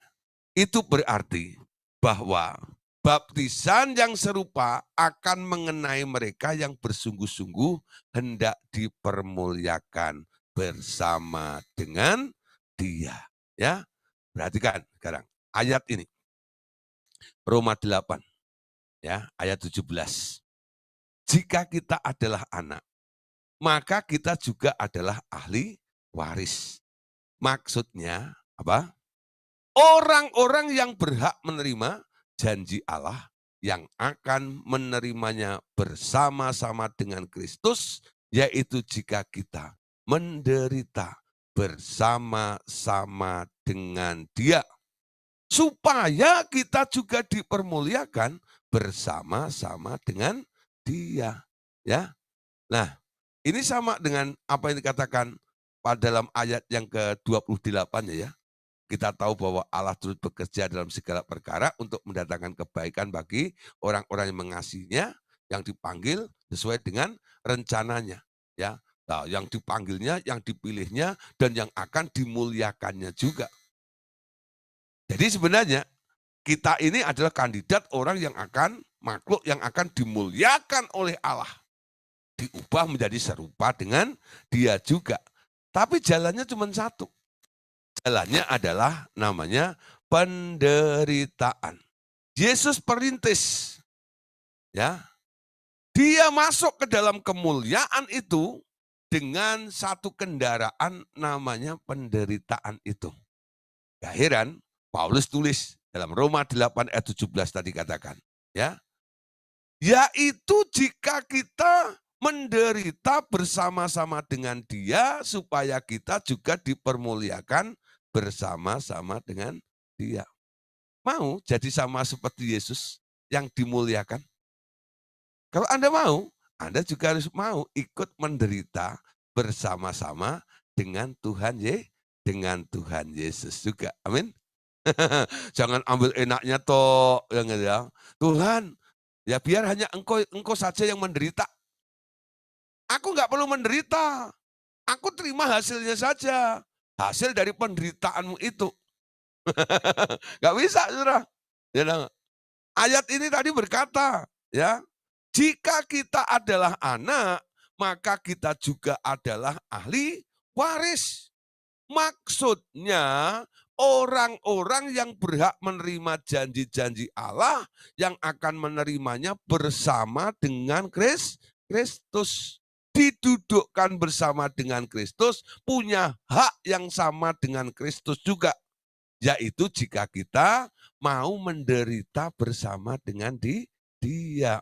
Itu berarti bahwa baptisan yang serupa akan mengenai mereka yang bersungguh-sungguh hendak dipermuliakan bersama dengan dia. Ya, perhatikan sekarang ayat ini. Roma 8 ya, ayat 17. Jika kita adalah anak, maka kita juga adalah ahli waris. Maksudnya apa? Orang-orang yang berhak menerima janji Allah yang akan menerimanya bersama-sama dengan Kristus, yaitu jika kita menderita bersama-sama dengan Dia, supaya kita juga dipermuliakan bersama-sama dengan Dia. Ya, nah ini sama dengan apa yang dikatakan pada dalam ayat yang ke-28 ya. Kita tahu bahwa Allah turut bekerja dalam segala perkara untuk mendatangkan kebaikan bagi orang-orang yang mengasihinya, yang dipanggil sesuai dengan rencananya. Ya, nah, yang dipanggilnya, yang dipilihnya, dan yang akan dimuliakannya juga. Jadi sebenarnya kita ini adalah kandidat orang yang akan, makhluk yang akan dimuliakan oleh Allah. Diubah menjadi serupa dengan dia juga. Tapi jalannya cuma satu. Jalannya adalah namanya penderitaan. Yesus perintis, ya, dia masuk ke dalam kemuliaan itu dengan satu kendaraan namanya penderitaan itu. Gak heran, Paulus tulis dalam Roma 8 ayat 17 tadi katakan, ya, yaitu jika kita menderita bersama-sama dengan dia supaya kita juga dipermuliakan bersama-sama dengan dia. Mau jadi sama seperti Yesus yang dimuliakan? Kalau Anda mau, Anda juga harus mau ikut menderita bersama-sama dengan dengan Tuhan Yesus juga. Amin. Jangan ambil enaknya toh, ya. Tuhan, ya biar hanya engkau saja yang menderita. Aku nggak perlu menderita. Aku terima hasilnya saja. Hasil dari penderitaanmu itu. Nggak bisa, saudara. Ya, nah, ayat ini tadi berkata, ya, jika kita adalah anak, maka kita juga adalah ahli waris. Maksudnya orang-orang yang berhak menerima janji-janji Allah yang akan menerimanya bersama dengan Kristus. Didudukkan bersama dengan Kristus, punya hak yang sama dengan Kristus juga. Yaitu jika kita mau menderita bersama dengan Dia.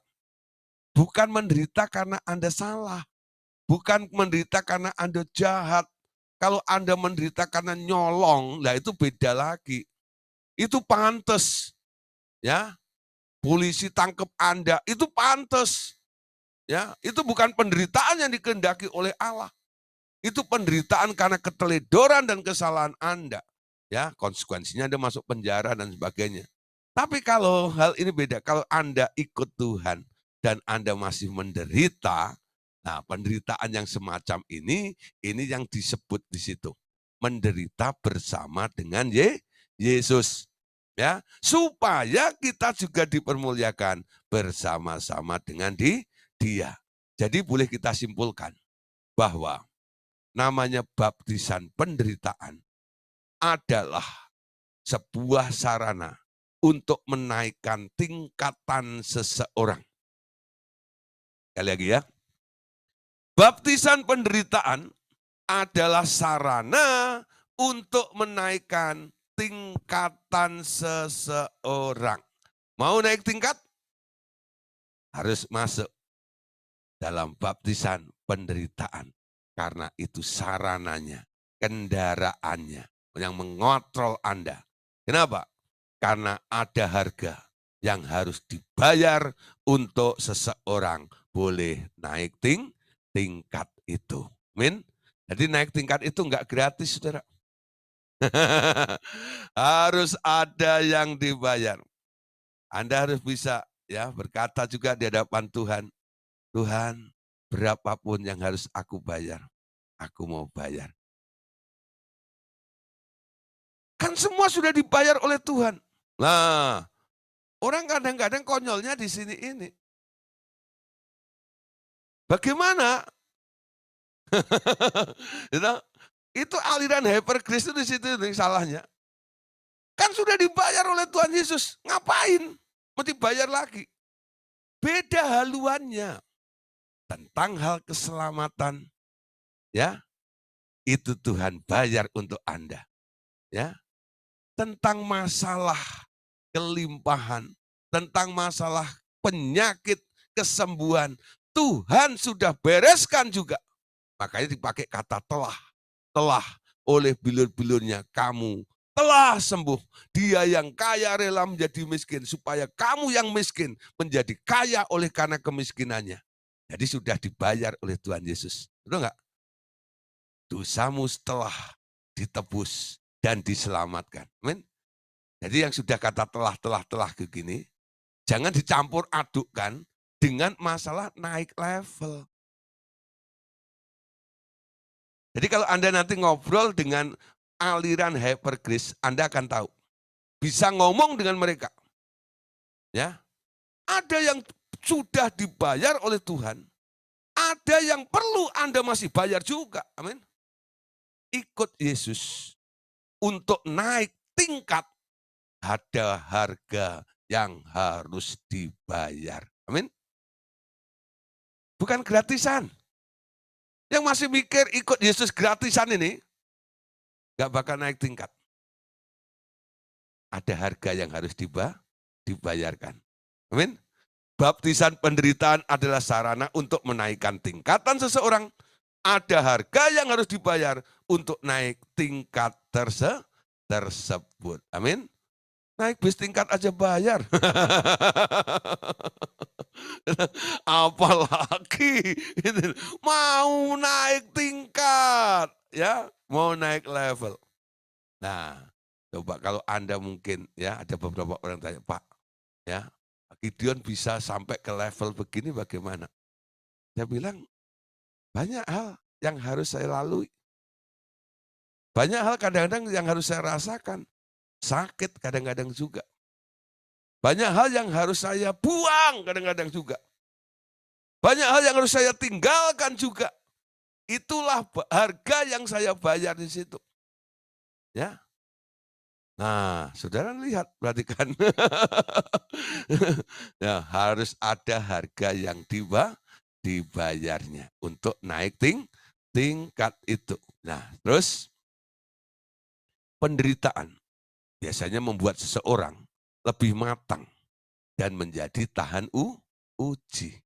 Bukan menderita karena Anda salah. Bukan menderita karena Anda jahat. Kalau Anda menderita karena nyolong, lah itu beda lagi. Itu pantas, ya. Polisi tangkap Anda, itu pantas. Ya, itu bukan penderitaan yang dikehendaki oleh Allah. Itu penderitaan karena keteledoran dan kesalahan Anda. Ya, konsekuensinya Anda masuk penjara dan sebagainya. Tapi kalau hal ini beda, kalau Anda ikut Tuhan dan Anda masih menderita, nah penderitaan yang semacam ini yang disebut di situ. Menderita bersama dengan Yesus. Ya, supaya kita juga dipermuliakan bersama-sama dengan Dia. Jadi boleh kita simpulkan bahwa namanya baptisan penderitaan adalah sebuah sarana untuk menaikkan tingkatan seseorang. Sekali lagi ya. Baptisan penderitaan adalah sarana untuk menaikkan tingkatan seseorang. Mau naik tingkat? Harus masuk dalam baptisan penderitaan. Karena itu sarananya, kendaraannya yang mengontrol Anda. Kenapa? Karena ada harga yang harus dibayar untuk seseorang boleh naik tingkat itu. Amin. Jadi naik tingkat itu enggak gratis, saudara. Harus ada yang dibayar. Anda harus bisa ya berkata juga di hadapan Tuhan, Tuhan, berapapun yang harus aku bayar, aku mau bayar. Kan semua sudah dibayar oleh Tuhan. Nah, orang kadang-kadang konyolnya di sini ini. Bagaimana? Itu aliran hypergrace itu di situ nih salahnya. Kan sudah dibayar oleh Tuhan Yesus, ngapain? Mau dibayar lagi. Beda haluannya tentang hal keselamatan, ya itu Tuhan bayar untuk Anda, ya. Tentang masalah kelimpahan, tentang masalah penyakit, kesembuhan, Tuhan sudah bereskan juga. Makanya dipakai kata telah oleh bilur-bilurnya kamu telah sembuh. Dia yang kaya rela menjadi miskin supaya kamu yang miskin menjadi kaya oleh karena kemiskinannya. Jadi sudah dibayar oleh Tuhan Yesus. Betul enggak? Dosamu setelah ditebus dan diselamatkan. Amin. Jadi yang sudah kata telah begini, jangan dicampur adukkan dengan masalah naik level. Jadi kalau Anda nanti ngobrol dengan aliran hypergrace, Anda akan tahu. Bisa ngomong dengan mereka. Ya. Ada yang sudah dibayar oleh Tuhan, ada yang perlu Anda masih bayar juga. Amin. Ikut Yesus untuk naik tingkat, ada harga yang harus dibayar. Amin. Bukan gratisan. Yang masih mikir ikut Yesus gratisan ini, gak bakal naik tingkat. Ada harga yang harus dibayarkan. Amin. Baptisan penderitaan adalah sarana untuk menaikkan tingkatan seseorang. Ada harga yang harus dibayar untuk naik tingkat tersebut. Amin. Naik bis tingkat aja bayar. Apalagi mau naik tingkat, ya, mau naik level. Nah, coba kalau Anda mungkin ya ada beberapa orang tanya, Pak, ya, Gideon bisa sampai ke level begini bagaimana? Saya bilang, banyak hal yang harus saya lalui. Banyak hal kadang-kadang yang harus saya rasakan. sakit kadang-kadang juga. Banyak hal yang harus saya buang kadang-kadang juga. Banyak hal yang harus saya tinggalkan juga. Itulah harga yang saya bayar di situ. Ya. Nah, saudara lihat, perhatikan. Ya, harus ada harga yang dibayarnya untuk naik tingkat itu. Nah, terus penderitaan biasanya membuat seseorang lebih matang dan menjadi tahan uji.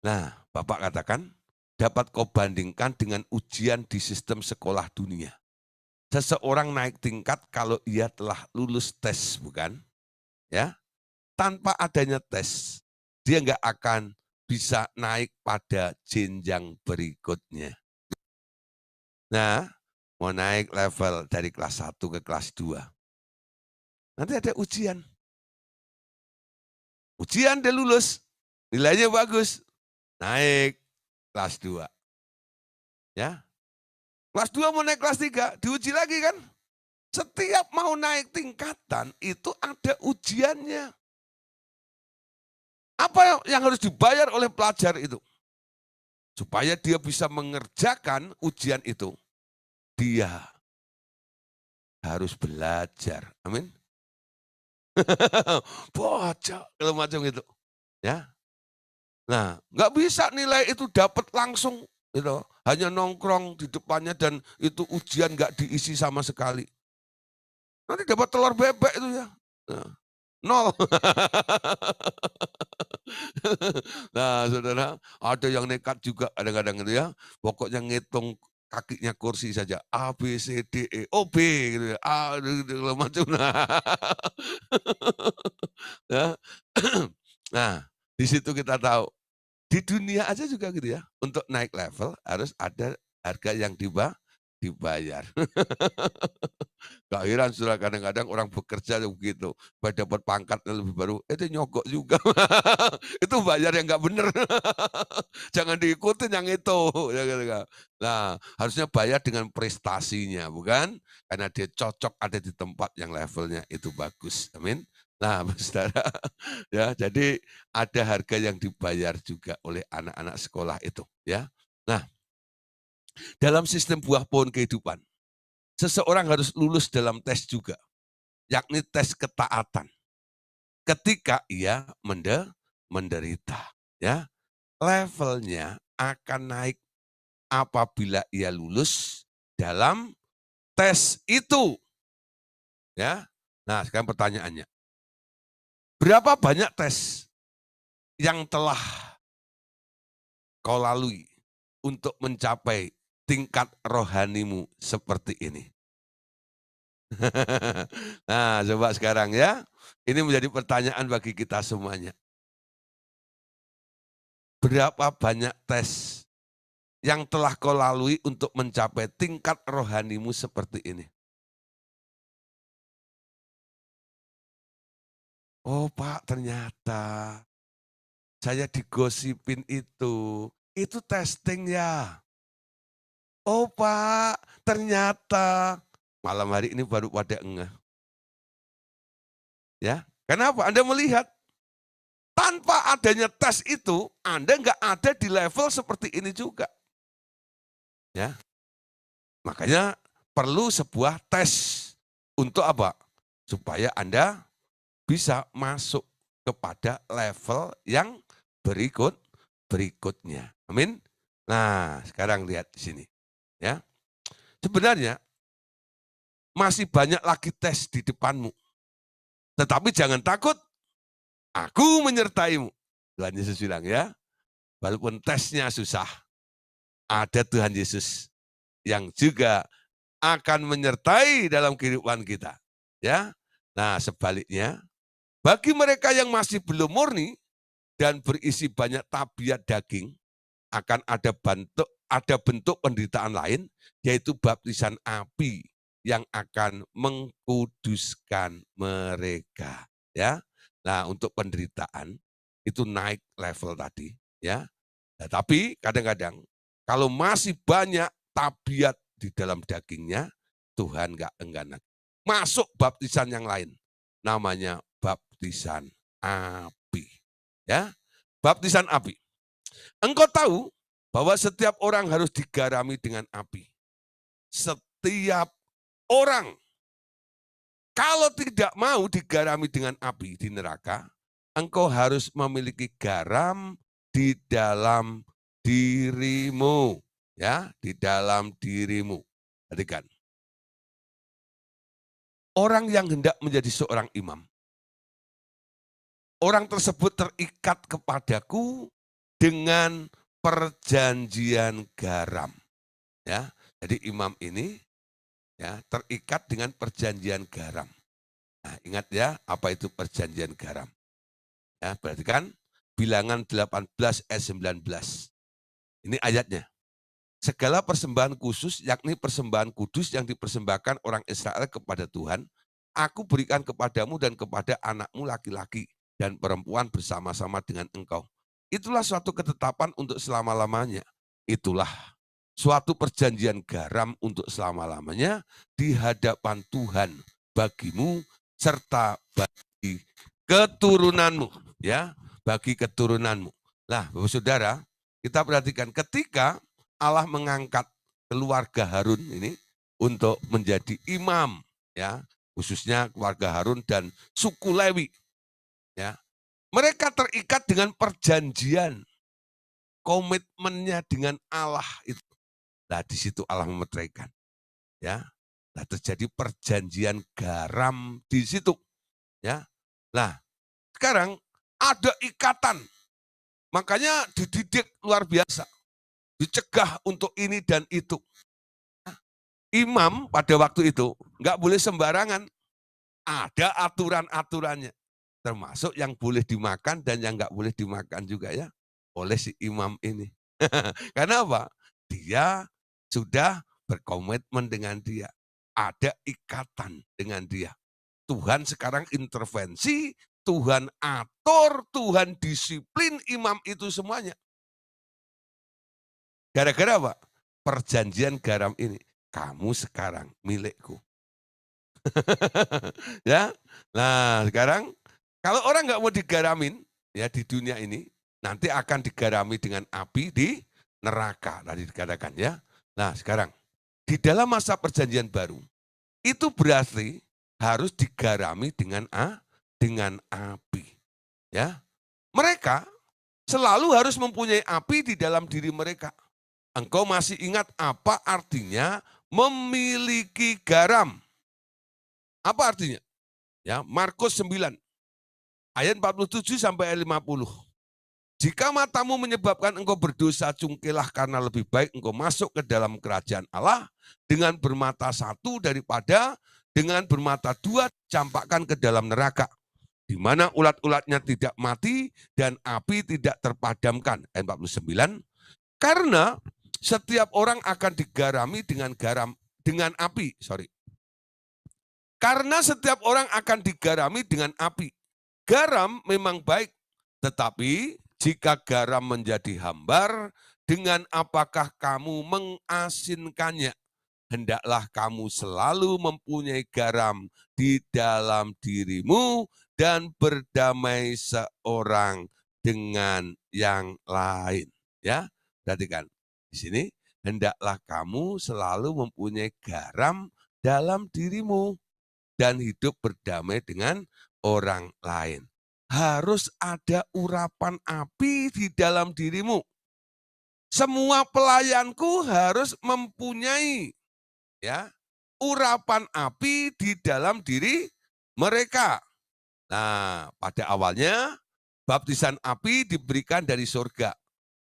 Nah, Bapak katakan, dapat kau bandingkan dengan ujian di sistem sekolah dunia. Seseorang naik tingkat kalau ia telah lulus tes, bukan? Ya, tanpa adanya tes, dia nggak akan bisa naik pada jenjang berikutnya. Nah, mau naik level dari kelas 1 ke kelas 2. Nanti ada ujian. Ujian dia lulus, nilainya bagus, naik kelas 2. Ya, kelas 2 mau naik kelas 3, diuji lagi kan? Setiap mau naik tingkatan itu ada ujiannya. Apa yang harus dibayar oleh pelajar itu? Supaya dia bisa mengerjakan ujian itu, dia harus belajar. Amin. Baca kalau macam itu. Ya. Nah, nggak bisa nilai itu dapat langsung gitu. Hanya nongkrong di depannya dan itu ujian nggak diisi sama sekali. Nanti dapat telur bebek itu ya. Nah, 0. Nah, saudara, ada yang nekat juga kadang-kadang itu ya. Pokoknya ngitung kakinya kursi saja. A, B, C, D, E, O, B gitu ya. A, gitu, macam. Ya. Nah, di situ kita tahu. Di dunia aja juga gitu ya. Untuk naik level harus ada harga yang dibayar. Gak heran saudara, kadang-kadang orang bekerja begitu. Supaya dapat pangkat yang lebih baru, itu nyogok juga. Itu bayar yang nggak bener. Jangan diikutin yang itu. Ya, gitu, kan. Nah, harusnya bayar dengan prestasinya, bukan? Karena dia cocok ada di tempat yang levelnya itu bagus. Amin. Nah, saudara, ya, jadi ada harga yang dibayar juga oleh anak-anak sekolah itu, ya. Nah, dalam sistem buah pohon kehidupan, seseorang harus lulus dalam tes juga, yakni tes ketaatan. Ketika ia menderita, ya, levelnya akan naik apabila ia lulus dalam tes itu, ya. Nah, sekarang pertanyaannya, berapa banyak tes yang telah kau lalui untuk mencapai tingkat rohanimu seperti ini? Nah, coba sekarang ya. Ini menjadi pertanyaan bagi kita semuanya. Berapa banyak tes yang telah kau lalui untuk mencapai tingkat rohanimu seperti ini? Oh Pak, ternyata saya digosipin itu testing ya. Oh Pak, ternyata malam hari ini baru pada ngeh. Ya, kenapa? Anda melihat tanpa adanya tes itu, Anda nggak ada di level seperti ini juga. Ya, makanya perlu sebuah tes untuk apa? Supaya Anda bisa masuk kepada level yang berikutnya. Amin. Nah, sekarang lihat di sini. Ya, sebenarnya masih banyak lagi tes di depanmu. Tetapi jangan takut, aku menyertaimu. Tuhan Yesus bilang ya, walaupun tesnya susah, ada Tuhan Yesus yang juga akan menyertai dalam kehidupan kita. Ya, nah sebaliknya, bagi mereka yang masih belum murni dan berisi banyak tabiat daging, akan ada bentuk penderitaan lain, yaitu baptisan api yang akan mengkuduskan mereka. Ya, nah untuk penderitaan itu naik level tadi. Ya, nah, tapi kadang-kadang kalau masih banyak tabiat di dalam dagingnya, Tuhan nggak enggan. masuk baptisan yang lain. Namanya baptisan api. Ya, baptisan api. Engkau tahu bahwa setiap orang harus digarami dengan api. Setiap orang. Kalau tidak mau digarami dengan api di neraka, engkau harus memiliki garam di dalam dirimu. Ya, di dalam dirimu. Perhatikan. Orang yang hendak menjadi seorang imam, orang tersebut terikat kepadaku dengan perjanjian garam. Ya, jadi imam ini ya terikat dengan perjanjian garam. Nah, ingat ya, apa itu perjanjian garam? Ya, berarti kan Bilangan 18 ayat 19. Ini ayatnya. Segala persembahan khusus, yakni persembahan kudus yang dipersembahkan orang Israel kepada Tuhan, aku berikan kepadamu dan kepada anakmu laki-laki dan perempuan bersama-sama dengan engkau. Itulah suatu ketetapan untuk selama-lamanya. Itulah suatu perjanjian garam untuk selama-lamanya di hadapan Tuhan bagimu serta bagi keturunanmu. Ya, bagi keturunanmu. Nah, Bapak Saudara, kita perhatikan ketika Allah mengangkat keluarga Harun ini untuk menjadi imam, ya, khususnya keluarga Harun dan suku Lewi, ya. Mereka terikat dengan perjanjian, komitmennya dengan Allah itu. Nah, di situ Allah memeteraikan, ya. Nah, terjadi perjanjian garam di situ, ya. Nah, sekarang ada ikatan, makanya dididik luar biasa, dicegah untuk ini dan itu. Imam pada waktu itu nggak boleh sembarangan, ada aturan-aturannya, termasuk yang boleh dimakan dan yang nggak boleh dimakan juga ya oleh si imam ini. Karena apa? Dia sudah berkomitmen dengan dia, ada ikatan dengan dia. Tuhan sekarang intervensi, Tuhan atur, Tuhan disiplin imam itu semuanya. Gara-gara apa? Perjanjian garam ini. Kamu sekarang milikku. Ya. Nah, sekarang kalau orang nggak mau digaramin ya di dunia ini, nanti akan digarami dengan api di neraka tadi dikatakan ya. Nah, sekarang di dalam masa perjanjian baru itu berarti harus digarami dengan api. Ya. Mereka selalu harus mempunyai api di dalam diri mereka. Engkau masih ingat apa artinya memiliki garam? Apa artinya? Ya, Markus 9 ayat 47 sampai ayat 50. Jika matamu menyebabkan engkau berdosa, cungkilah karena lebih baik engkau masuk ke dalam kerajaan Allah dengan bermata satu daripada dengan bermata dua campakkan ke dalam neraka, di mana ulat-ulatnya tidak mati dan api tidak terpadamkan. Ayat 49. Karena setiap orang akan digarami dengan api. Karena setiap orang akan digarami dengan api. Garam memang baik, tetapi jika garam menjadi hambar, dengan apakah kamu mengasinkannya? Hendaklah kamu selalu mempunyai garam di dalam dirimu dan berdamai seorang dengan yang lain. Ya, perhatikan di sini, hendaklah kamu selalu mempunyai garam dalam dirimu dan hidup berdamai dengan orang lain. Harus ada urapan api di dalam dirimu. Semua pelayanku harus mempunyai ya urapan api di dalam diri mereka. Nah, pada awalnya baptisan api diberikan dari surga,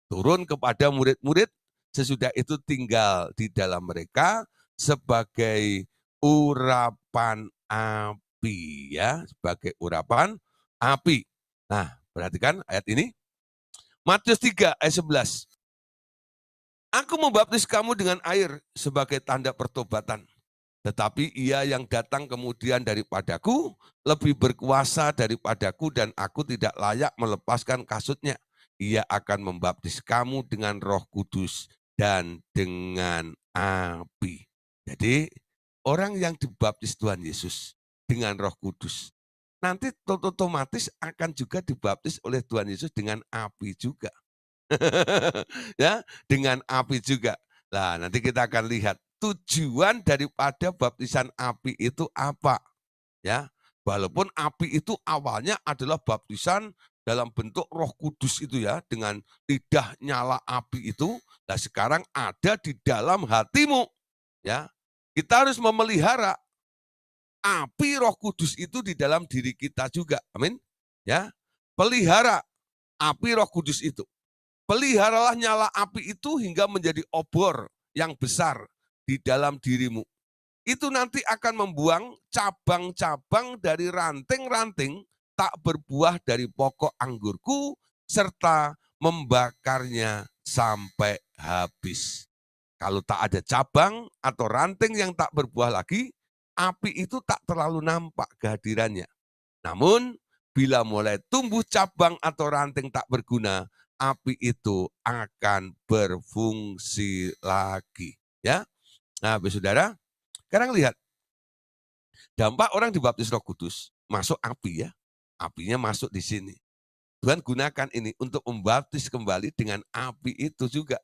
turun kepada murid-murid, sesudah itu tinggal di dalam mereka sebagai urapan api ya, sebagai urapan api. Nah, perhatikan ayat ini. Matius 3 ayat 11. Aku membaptis kamu dengan air sebagai tanda pertobatan. Tetapi ia yang datang kemudian daripadaku lebih berkuasa daripadaku dan aku tidak layak melepaskan kasutnya. Ia akan membaptis kamu dengan Roh Kudus dan dengan api. Jadi orang yang dibaptis Tuhan Yesus dengan Roh Kudus, nanti otomatis akan juga dibaptis oleh Tuhan Yesus dengan api juga. Ya, dengan api juga. Nah, nanti kita akan lihat tujuan daripada baptisan api itu apa. Ya, walaupun api itu awalnya adalah baptisan dalam bentuk Roh Kudus itu ya, dengan lidah nyala api itu. Nah, sekarang ada di dalam hatimu. Ya, kita harus memelihara api Roh Kudus itu di dalam diri kita juga. Amin. Ya, pelihara api Roh Kudus itu. Peliharalah nyala api itu hingga menjadi obor yang besar di dalam dirimu. Itu nanti akan membuang cabang-cabang dari ranting-ranting tak berbuah dari pokok anggurku, serta membakarnya sampai habis. Kalau tak ada cabang atau ranting yang tak berbuah lagi, api itu tak terlalu nampak kehadirannya. Namun, bila mulai tumbuh cabang atau ranting tak berguna, api itu akan berfungsi lagi. Ya, nah, saudara, sekarang lihat dampak orang dibaptis Roh Kudus, masuk api ya, apinya masuk di sini. Tuhan gunakan ini untuk membaptis kembali dengan api itu juga,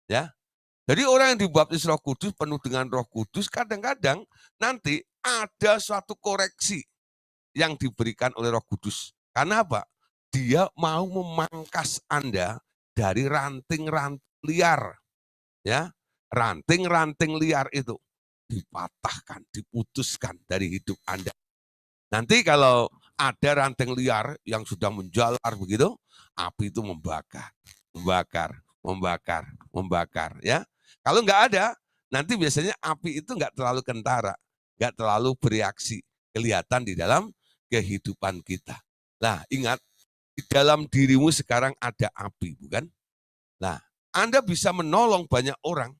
ya. Jadi orang yang dibaptis Roh Kudus penuh dengan Roh Kudus, kadang-kadang nanti ada suatu koreksi yang diberikan oleh Roh Kudus. Karena apa? Dia mau memangkas Anda dari ranting-ranting liar. Ya, ranting-ranting liar itu dipatahkan, diputuskan dari hidup Anda. Nanti kalau ada ranting liar yang sudah menjalar begitu, api itu membakar, membakar, ya. Kalau nggak ada, nanti biasanya api itu nggak terlalu kentara, nggak terlalu bereaksi, kelihatan di dalam kehidupan kita. Nah, ingat, di dalam dirimu sekarang ada api, bukan? Nah, Anda bisa menolong banyak orang,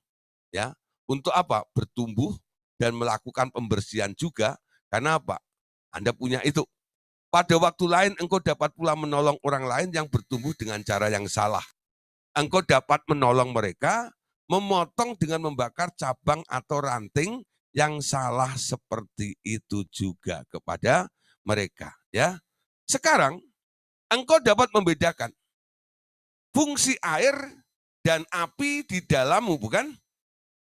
ya, untuk apa? Bertumbuh dan melakukan pembersihan juga. Karena apa? Anda punya itu. Pada waktu lain engkau dapat pula menolong orang lain yang bertumbuh dengan cara yang salah. Engkau dapat menolong mereka memotong dengan membakar cabang atau ranting yang salah seperti itu juga kepada mereka. Ya, sekarang engkau dapat membedakan fungsi air dan api di dalammu, bukan?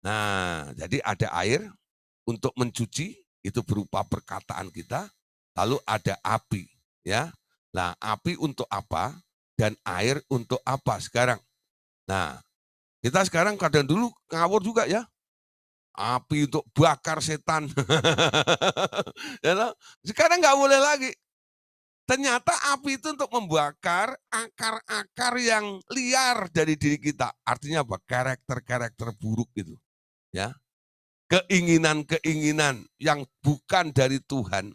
Nah, jadi ada air untuk mencuci, itu berupa perkataan kita, lalu ada api, ya. Nah, api untuk apa dan air untuk apa sekarang? Nah, kita sekarang kadang dulu ngawur juga ya. Api untuk bakar setan. Sekarang nggak boleh lagi. Ternyata api itu untuk membakar akar-akar yang liar dari diri kita. Artinya apa? Karakter-karakter buruk itu. Ya, keinginan-keinginan yang bukan dari Tuhan.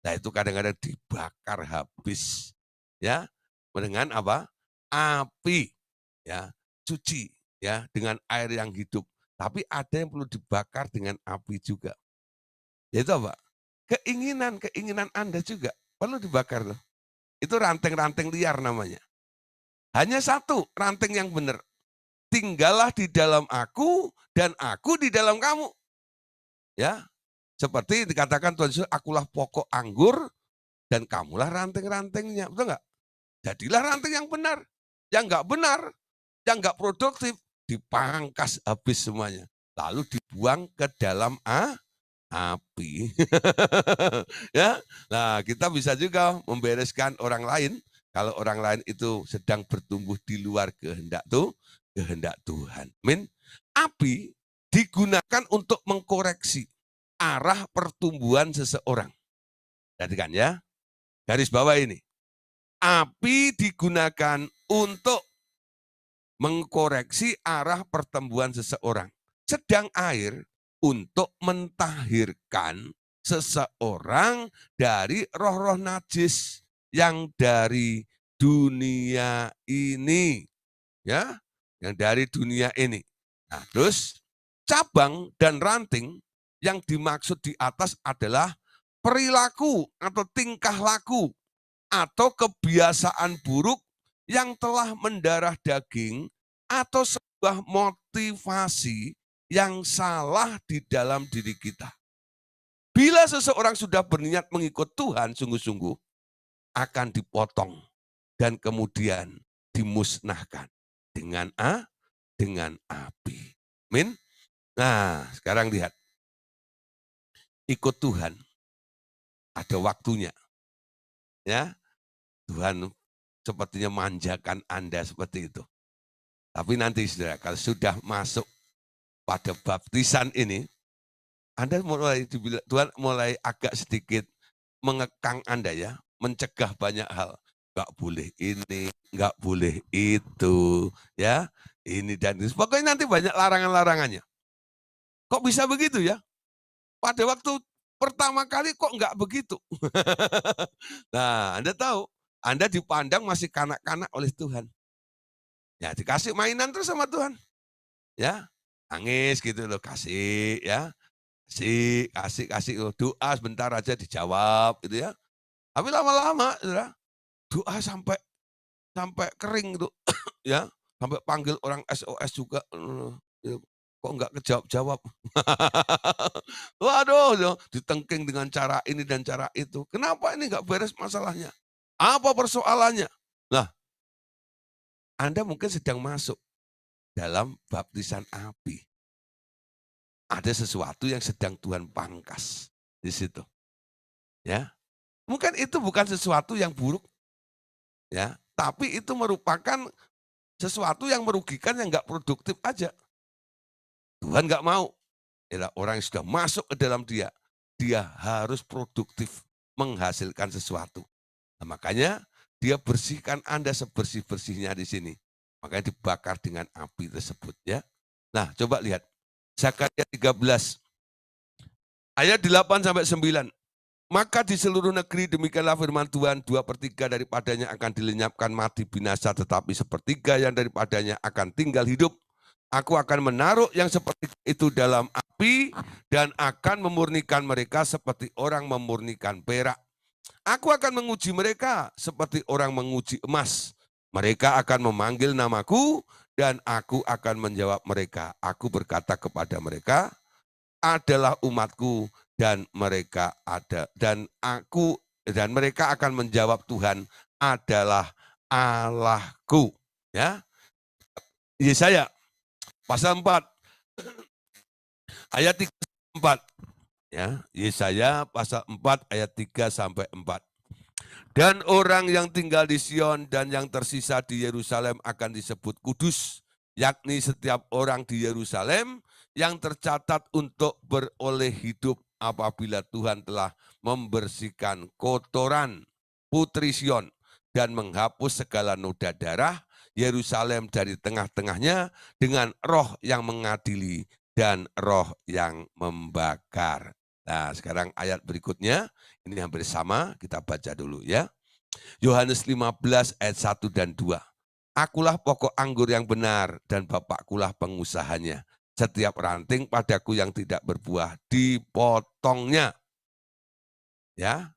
Nah, itu kadang-kadang dibakar habis. Ya, dengan apa? Api. Ya, cuci ya dengan air yang hidup. Tapi ada yang perlu dibakar dengan api juga. Yaitu apa? Keinginan Anda juga perlu dibakar loh. Itu ranting-ranting liar namanya. Hanya satu ranting yang benar. Tinggallah di dalam aku dan aku di dalam kamu. Ya, seperti dikatakan Tuhan Yesus, akulah pokok anggur dan kamulah ranting-rantingnya. Betul nggak? Jadilah ranting yang benar. Yang nggak benar, yang nggak produktif, dipangkas habis semuanya. Lalu dibuang ke dalam api. Ya, nah kita bisa juga membereskan orang lain kalau orang lain itu sedang bertumbuh di luar kehendak Tuhan. Amin. Api digunakan untuk mengkoreksi arah pertumbuhan seseorang. Perhatikan ya, garis bawah ini. Api digunakan untuk mengkoreksi arah pertumbuhan seseorang. Sedang air untuk mentahirkan seseorang dari roh-roh najis yang dari dunia ini. Ya, yang dari dunia ini. Nah, terus cabang dan ranting yang dimaksud di atas adalah perilaku atau tingkah laku atau kebiasaan buruk yang telah mendarah daging atau sebuah motivasi yang salah di dalam diri kita. Bila seseorang sudah berniat mengikut Tuhan sungguh-sungguh, akan dipotong dan kemudian dimusnahkan dengan api. Amin. Nah, sekarang lihat. Ikut Tuhan ada waktunya. Ya. Tuhan sepertinya manjakan Anda seperti itu. Tapi nanti saudara, kalau sudah masuk pada baptisan ini, Anda mulai dibilang, Tuhan mulai agak sedikit mengekang Anda ya, mencegah banyak hal. Enggak boleh ini, enggak boleh itu, ya. Ini dan itu. Pokoknya nanti banyak larangan-larangannya. Kok bisa begitu ya? Pada waktu pertama kali kok enggak begitu. Nah, Anda tahu, Anda dipandang masih kanak-kanak oleh Tuhan. Ya, dikasih mainan terus sama Tuhan. Ya, nangis gitu loh, kasih ya. Kasih, doa sebentar aja dijawab gitu ya. Tapi lama-lama ya, doa sampai sampai kering tuh ya, sampai panggil orang SOS juga, ya, kok enggak kejawab-jawab. Waduh, ya, ditengking dengan cara ini dan cara itu. Kenapa ini enggak beres masalahnya? Apa persoalannya? Nah, Anda mungkin sedang masuk dalam baptisan api. Ada sesuatu yang sedang Tuhan pangkas di situ. Ya. Mungkin itu bukan sesuatu yang buruk, ya, tapi itu merupakan sesuatu yang merugikan, yang enggak produktif aja. Tuhan enggak mau. Ya, orang yang sudah masuk ke dalam dia harus produktif, menghasilkan sesuatu. Nah, makanya dia bersihkan Anda sebersih-bersihnya di sini. Makanya dibakar dengan api tersebut ya. Nah, coba lihat. Zakaria 13 ayat 8 sampai 9. Maka di seluruh negeri demikianlah firman Tuhan, 2/3 daripadanya akan dilenyapkan mati binasa, tetapi 1/3 yang daripadanya akan tinggal hidup. Aku akan menaruh yang seperti itu dalam api dan akan memurnikan mereka seperti orang memurnikan perak. Aku akan menguji mereka seperti orang menguji emas. Mereka akan memanggil namaku dan aku akan menjawab mereka. Aku berkata kepada mereka, adalah umatku dan mereka mereka akan menjawab, Tuhan adalah Allahku. Ya. Yesaya pasal 4 ayat 3 4. Ya, Yesaya pasal 4 ayat 3 sampai 4. Dan orang yang tinggal di Sion dan yang tersisa di Yerusalem akan disebut kudus, yakni setiap orang di Yerusalem yang tercatat untuk beroleh hidup apabila Tuhan telah membersihkan kotoran putri Sion dan menghapus segala noda darah Yerusalem dari tengah-tengahnya dengan roh yang mengadili dan roh yang membakar. Nah, sekarang ayat berikutnya, ini hampir sama, kita baca dulu ya. Yohanes 15 ayat 1 dan 2. Akulah pokok anggur yang benar dan Bapakkulah pengusahanya. Setiap ranting padaku yang tidak berbuah dipotongnya. Ya,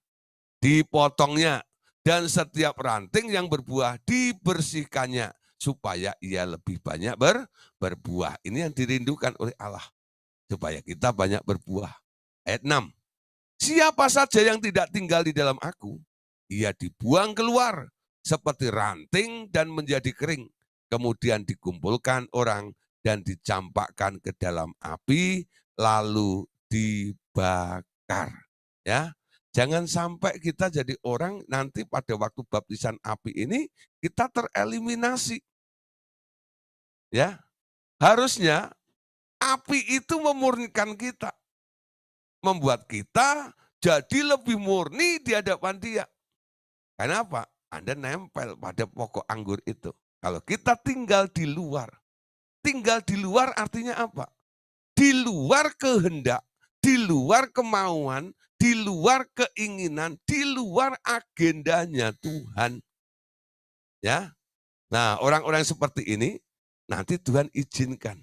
dipotongnya. Dan setiap ranting yang berbuah dibersihkannya supaya ia lebih banyak berbuah. Ini yang dirindukan oleh Allah, supaya kita banyak berbuah. Ayat 6. Siapa saja yang tidak tinggal di dalam aku, ia dibuang keluar seperti ranting dan menjadi kering. Kemudian dikumpulkan orang dan dicampakkan ke dalam api, lalu dibakar. Ya, jangan sampai kita jadi orang nanti pada waktu baptisan api ini kita tereliminasi. Ya, harusnya api itu memurnikan kita, membuat kita jadi lebih murni di hadapan Dia. Kenapa? Anda nempel pada pokok anggur itu. Kalau kita tinggal di luar artinya apa? Di luar kehendak, di luar kemauan, di luar keinginan, di luar agendanya Tuhan. Ya. Nah, orang-orang seperti ini nanti Tuhan izinkan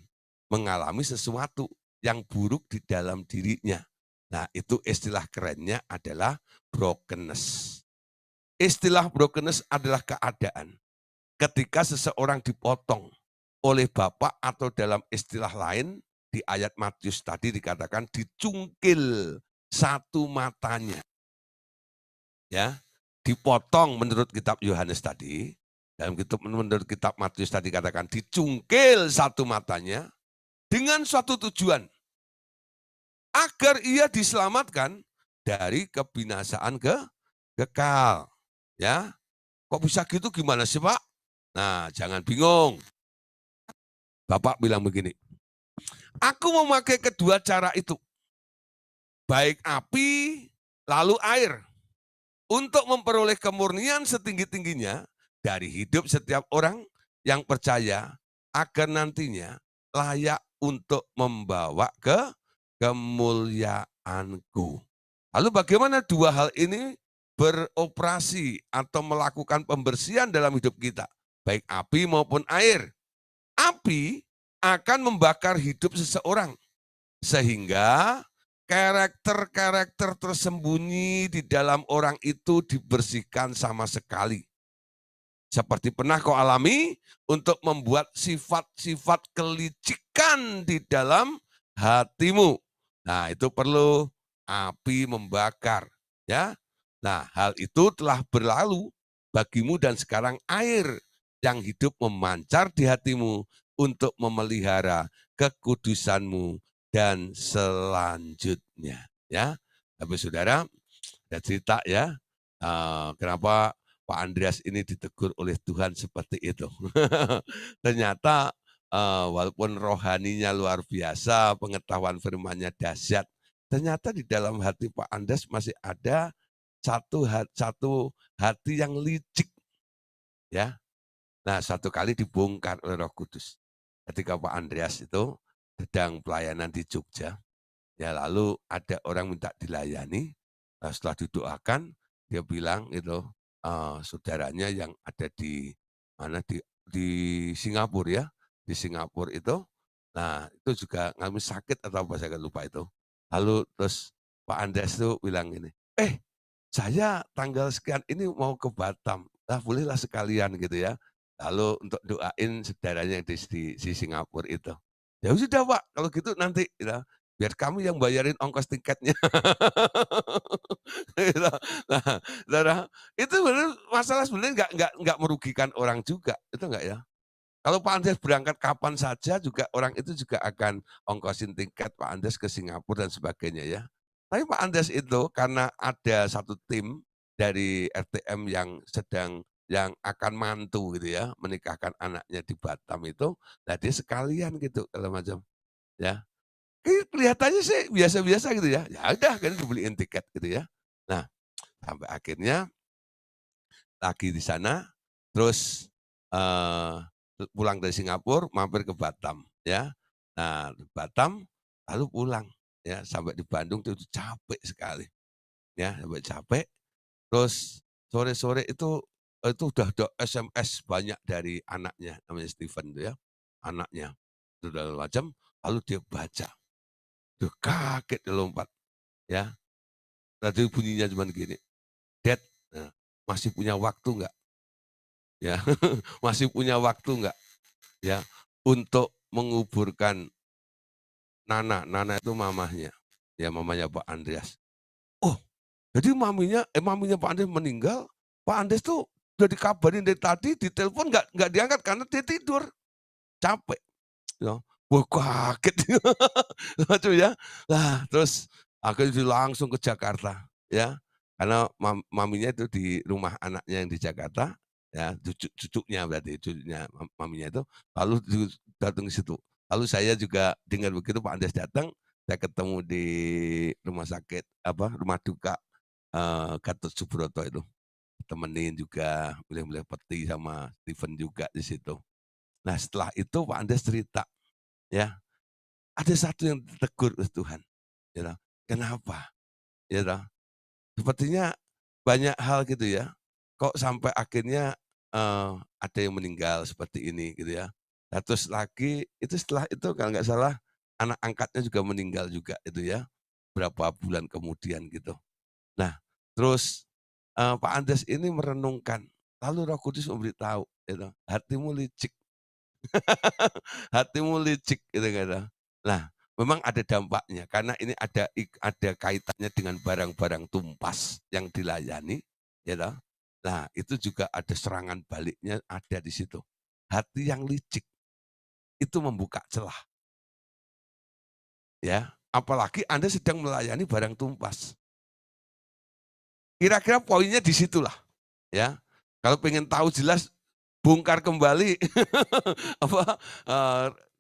mengalami sesuatu yang buruk di dalam dirinya. Nah, itu istilah kerennya adalah brokenness. Istilah brokenness adalah keadaan ketika seseorang dipotong oleh Bapa, atau dalam istilah lain di ayat Matius tadi dikatakan dicungkil satu matanya. Ya, dipotong menurut kitab Yohanes tadi, menurut kitab Matius tadi katakan dicungkil satu matanya dengan suatu tujuan agar ia diselamatkan dari kebinasaan kekal. Ya, kok bisa gitu gimana sih Pak? Nah, jangan bingung. Bapak bilang begini, aku memakai kedua cara itu, baik api lalu air, untuk memperoleh kemurnian setinggi-tingginya dari hidup setiap orang yang percaya agar nantinya layak untuk membawa ke kemuliaanku. Lalu bagaimana dua hal ini beroperasi atau melakukan pembersihan dalam hidup kita, baik api maupun air? Api akan membakar hidup seseorang, sehingga karakter-karakter tersembunyi di dalam orang itu dibersihkan sama sekali. Seperti pernah kau alami untuk membuat sifat-sifat kelicikan di dalam hatimu. Nah, itu perlu api membakar, ya. Nah, hal itu telah berlalu bagimu dan sekarang air yang hidup memancar di hatimu untuk memelihara kekudusanmu dan selanjutnya, ya. Tapi saudara, ada cerita ya, kenapa Pak Andreas ini ditegur oleh Tuhan seperti itu. Ternyata walaupun rohaninya luar biasa, pengetahuan firman-Nya dahsyat, ternyata di dalam hati Pak Andreas masih ada satu hati yang licik, ya. Nah, satu kali dibongkar oleh Roh Kudus. Ketika Pak Andreas itu sedang pelayanan di Jogja, ya lalu ada orang minta dilayani, setelah didoakan, dia bilang itu, saudaranya yang ada di mana, di Singapura ya, di Singapura itu, nah itu juga ngalami sakit atau apa saya lupa itu. Lalu terus Pak Andreas itu bilang gini, saya tanggal sekian ini mau ke Batam, lah bolehlah sekalian gitu ya. Lalu untuk doain saudaranya yang di Singapura itu. Ya sudah Pak, kalau gitu nanti ya, biar kami yang bayarin ongkos tiketnya. Gitu. Nah, saudara, itu benar masalah sebenarnya nggak merugikan orang juga, itu enggak ya? Kalau Pak Andes berangkat kapan saja juga orang itu juga akan ongkosin tiket Pak Andes ke Singapura dan sebagainya ya. Tapi Pak Andes itu karena ada satu tim dari RTM yang akan mantu gitu ya, menikahkan anaknya di Batam itu, nah dia sekalian gitu kalau macam ya. Kelihatannya sih biasa-biasa gitu ya. Ya udah kan dibeliin tiket gitu ya. Nah, sampai akhirnya lagi di sana, terus, pulang dari Singapura mampir ke Batam ya. Nah, di Batam lalu pulang ya, sampai di Bandung tuh capek sekali ya, sampai capek, terus sore-sore itu udah ada SMS banyak dari anaknya, namanya Steven tuh ya, anaknya. Itu segala macam, lalu dia baca, duh kaget dia lompat ya, tadi bunyinya cuman gini, "Dad, masih punya waktu nggak?" Ya, masih punya waktu nggak ya untuk menguburkan Nana. Nana itu mamahnya, ya mamanya Pak Andreas. Oh, jadi maminya Pak Andreas meninggal, Pak Andreas tuh udah dikabarin dari tadi, ditelepon nggak diangkat karena dia tidur, capek. Ya. Wah kaget, macam ya. Lah terus akhirnya dia langsung ke Jakarta, ya. Karena maminya itu di rumah anaknya yang di Jakarta, ya, cucunya berarti, cucunya maminya itu, lalu datang ke situ. Lalu saya juga dengar begitu Pak Andes datang, saya ketemu di rumah sakit, rumah duka, Gatot Subroto itu. Temenin juga, milih-milih peti sama Steven juga di situ. Nah setelah itu Pak Andes cerita, ya, ada satu yang ditegur oleh Tuhan, ya toh. Kenapa? Ya toh. Sepertinya banyak hal gitu ya, kok sampai akhirnya, ada yang meninggal seperti ini gitu ya. Nah terus lagi itu setelah itu kalau nggak salah anak angkatnya juga meninggal juga itu ya, berapa bulan kemudian gitu. Nah terus, Pak Andes ini merenungkan, lalu Roh Kudus memberitahu gitu, "Hatimu licik, hatimu licik," gitu kata. Nah memang ada dampaknya karena ini ada kaitannya dengan barang-barang tumpas yang dilayani, ya toh. Nah, itu juga ada serangan baliknya ada di situ. Hati yang licik itu membuka celah, ya. Apalagi Anda sedang melayani barang tumpas. Kira-kira poinnya di situlah, ya. Kalau pengen tahu jelas, bongkar kembali apa,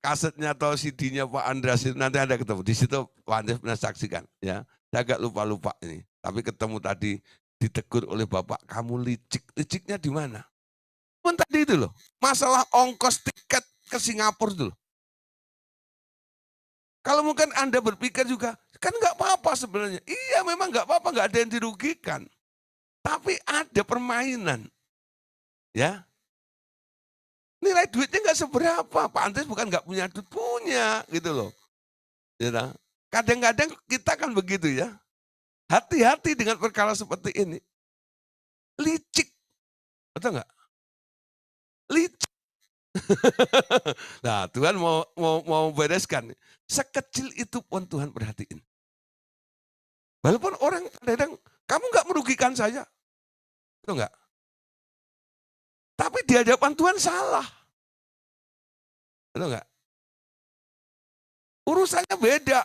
kasetnya atau CD-nya Pak Andreas itu nanti Anda ketemu. Di situ Pak Andreas pernah saksikan, ya. Saya agak lupa-lupa ini, tapi ketemu tadi ditegur oleh Bapak, "Kamu licik." Liciknya di mana? Pun tadi itu loh, masalah ongkos tiket ke Singapura itu loh. Kalau mungkin Anda berpikir juga, kan nggak apa-apa sebenarnya. Iya memang nggak apa-apa, nggak ada yang dirugikan. Tapi ada permainan, ya. Nilai duitnya nggak seberapa, Pak Andreas bukan nggak punya duit, punya gitu loh. Ya toh. Kadang-kadang kita kan begitu ya, hati-hati dengan perkara seperti ini. Licik, betul nggak? Licik. Nah Tuhan mau bereskan. Sekecil itu pun Tuhan perhatiin. Walaupun orang kadang, "Kamu nggak merugikan saya." Betul nggak? Tapi di hadapan Tuhan salah, betul nggak? Urusannya beda.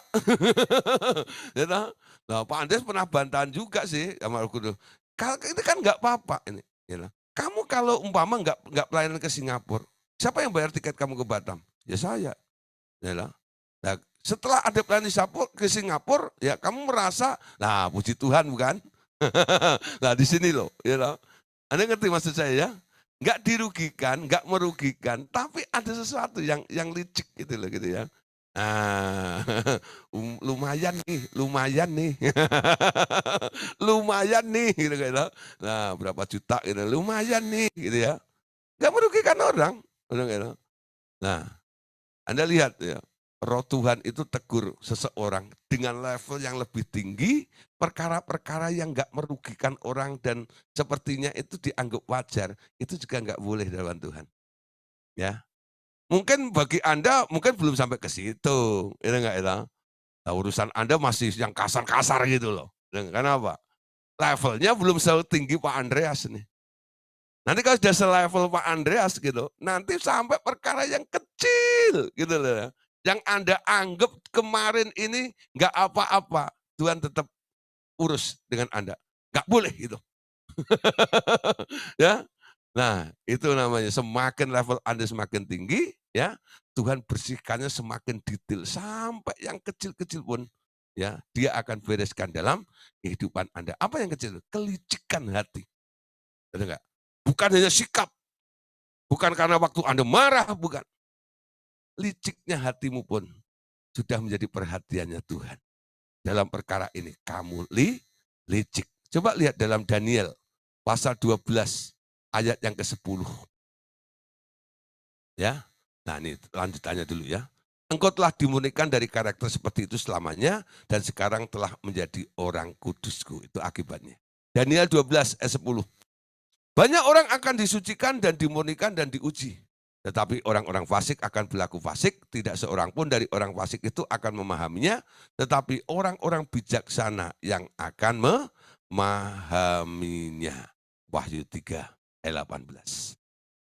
Ya toh? Nah, Pak Andreas pernah bantahan juga sih sama Roh Kudus. Kalau itu kan nggak apa-apa ini, ya toh. Kamu kalau umpama nggak pelayanan ke Singapura, siapa yang bayar tiket kamu ke Batam? Ya saya, ya toh. Nah, setelah ada pelayanan ke Singapura, ya kamu merasa, nah puji Tuhan bukan? Nah di sini loh, ya toh. Anda ngerti maksud saya ya? Nggak dirugikan, nggak merugikan, tapi ada sesuatu yang licik gitu loh gitu ya. Nah, lumayan nih, lumayan nih. Lumayan nih gitu kan. Nah, berapa juta gitu, lumayan nih gitu ya. Nggak merugikan orang, gitu. Nah, Anda lihat ya, Roh Tuhan itu tegur seseorang dengan level yang lebih tinggi, perkara-perkara yang nggak merugikan orang dan sepertinya itu dianggap wajar, itu juga nggak boleh dalam Tuhan. Ya, mungkin bagi Anda mungkin belum sampai ke situ, itu enggak itu? Nah, urusan Anda masih yang kasar-kasar gitu loh. Kenapa? Levelnya belum setinggi Pak Andreas nih. Nanti kalau sudah selevel Pak Andreas gitu, nanti sampai perkara yang kecil gitu loh. Yang Anda anggap kemarin ini nggak apa-apa, Tuhan tetap urus dengan Anda. Nggak boleh gitu. Ya. Nah, itu namanya semakin level Anda semakin tinggi, ya, Tuhan bersihkannya semakin detail sampai yang kecil-kecil pun, ya, Dia akan bereskan dalam kehidupan Anda. Apa yang kecil? Kelicikan hati. Betul nggak? Bukan hanya sikap, bukan karena waktu Anda marah, bukan. Liciknya hatimu pun sudah menjadi perhatiannya Tuhan. Dalam perkara ini, kamu licik. Coba lihat dalam Daniel pasal 12 ayat yang ke-10. Ya. Nah, ini lanjutannya dulu ya. Engkau telah dimurnikan dari karakter seperti itu selamanya dan sekarang telah menjadi orang kudusku. Itu akibatnya. Daniel 12 ayat 10. Banyak orang akan disucikan dan dimurnikan dan diuji. Tetapi orang-orang fasik akan berlaku fasik, tidak seorang pun dari orang fasik itu akan memahaminya, tetapi orang-orang bijaksana yang akan memahaminya. Wahyu 3 ayat 18.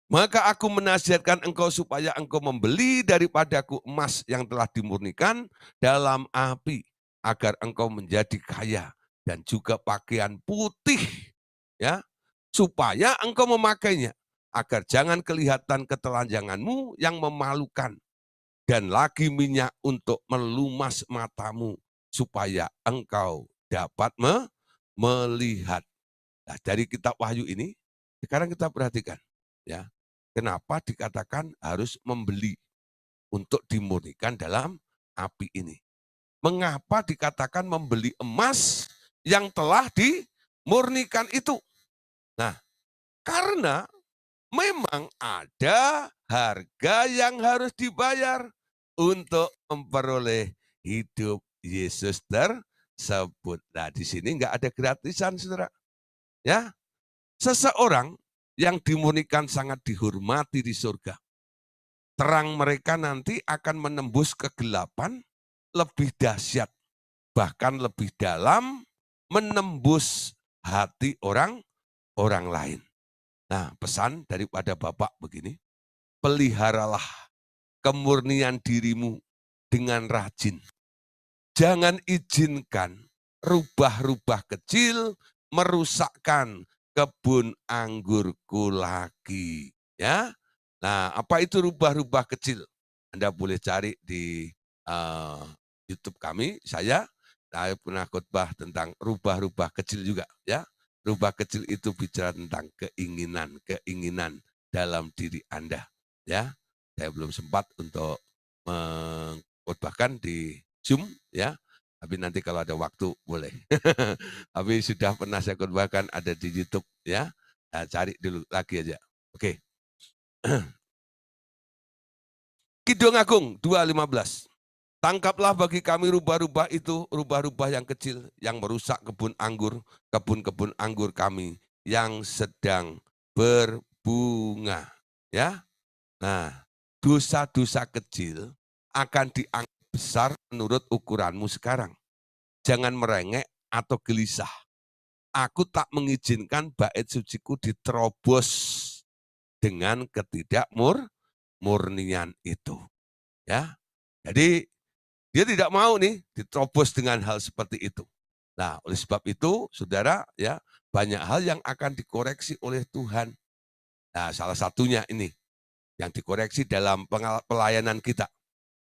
Maka aku menasihatkan engkau supaya engkau membeli daripadaku emas yang telah dimurnikan dalam api, agar engkau menjadi kaya, dan juga pakaian putih, ya, supaya engkau memakainya, agar jangan kelihatan ketelanjanganmu yang memalukan, dan lagi minyak untuk melumas matamu, supaya engkau dapat melihat. Nah, dari kitab Wahyu ini, sekarang kita perhatikan, ya, kenapa dikatakan harus membeli untuk dimurnikan dalam api ini. Mengapa dikatakan membeli emas yang telah dimurnikan itu? Nah, karena memang ada harga yang harus dibayar untuk memperoleh hidup Yesus tersebut. Nah, di sini enggak ada gratisan, Saudara. Ya, seseorang yang dimurnikan sangat dihormati di surga. Terang mereka nanti akan menembus kegelapan, lebih dahsyat, bahkan lebih dalam, menembus hati orang lain. Nah, pesan daripada Bapak begini, peliharalah kemurnian dirimu dengan rajin. Jangan izinkan rubah-rubah kecil merusakkan kebun anggurku lagi. Ya, nah apa itu rubah-rubah kecil? Anda boleh cari di YouTube kami, saya pernah khotbah tentang rubah-rubah kecil juga. Ya, rubah kecil itu bicara tentang keinginan dalam diri Anda. Ya, saya belum sempat untuk mengkhotbahkan di Zoom ya, tapi nanti kalau ada waktu boleh. Tapi sudah pernah saya khotbahkan ada di YouTube ya. Nah, cari dulu lagi aja. Oke. Kidung Agung 2:15. Tangkaplah bagi kami rubah-rubah itu, rubah-rubah yang kecil yang merusak kebun-kebun anggur kami yang sedang berbunga. Ya. Nah, dosa-dosa kecil akan dianggap besar menurut ukuranmu sekarang. Jangan merengek atau gelisah. Aku tak mengizinkan bait suciku diterobos dengan ketidakmurnian itu. Ya, jadi dia tidak mau nih diterobos dengan hal seperti itu. Nah, oleh sebab itu, saudara, ya banyak hal yang akan dikoreksi oleh Tuhan. Nah, salah satunya ini yang dikoreksi dalam pelayanan kita.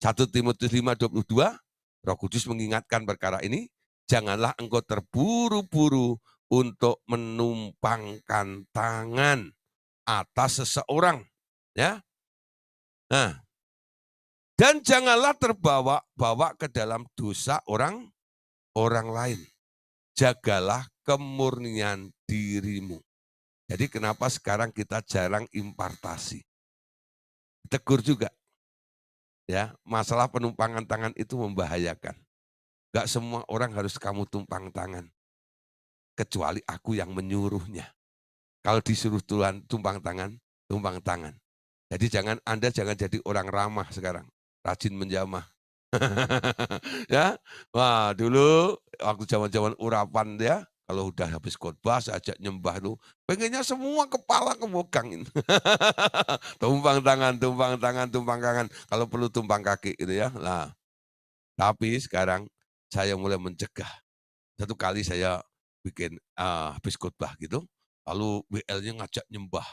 1 Timotius 5:22, Roh Kudus mengingatkan perkara ini, janganlah engkau terburu-buru untuk menumpangkan tangan atas seseorang, ya. Nah, dan janganlah terbawa-bawa ke dalam dosa orang lain. Jagalah kemurnian dirimu. Jadi kenapa sekarang kita jarang impartasi? Tegur juga, ya, masalah penumpangan tangan itu membahayakan. Gak semua orang harus kamu tumpang tangan. Kecuali aku yang menyuruhnya. Kalau disuruh Tuhan tumpang tangan, tumpang tangan. Jadi Anda jangan jadi orang ramah sekarang. Rajin menjamah. Ya, wah dulu waktu zaman-zaman urapan ya, kalau udah habis khotbah saya ajak nyembah tuh, pengennya semua kepala kemogang. Tumpang tangan, tumpang tangan, tumpang tangan. Kalau perlu tumpang kaki gitu ya. Nah, tapi sekarang saya mulai mencegah. Satu kali saya bikin habis khotbah gitu, lalu WL-nya ngajak nyembah.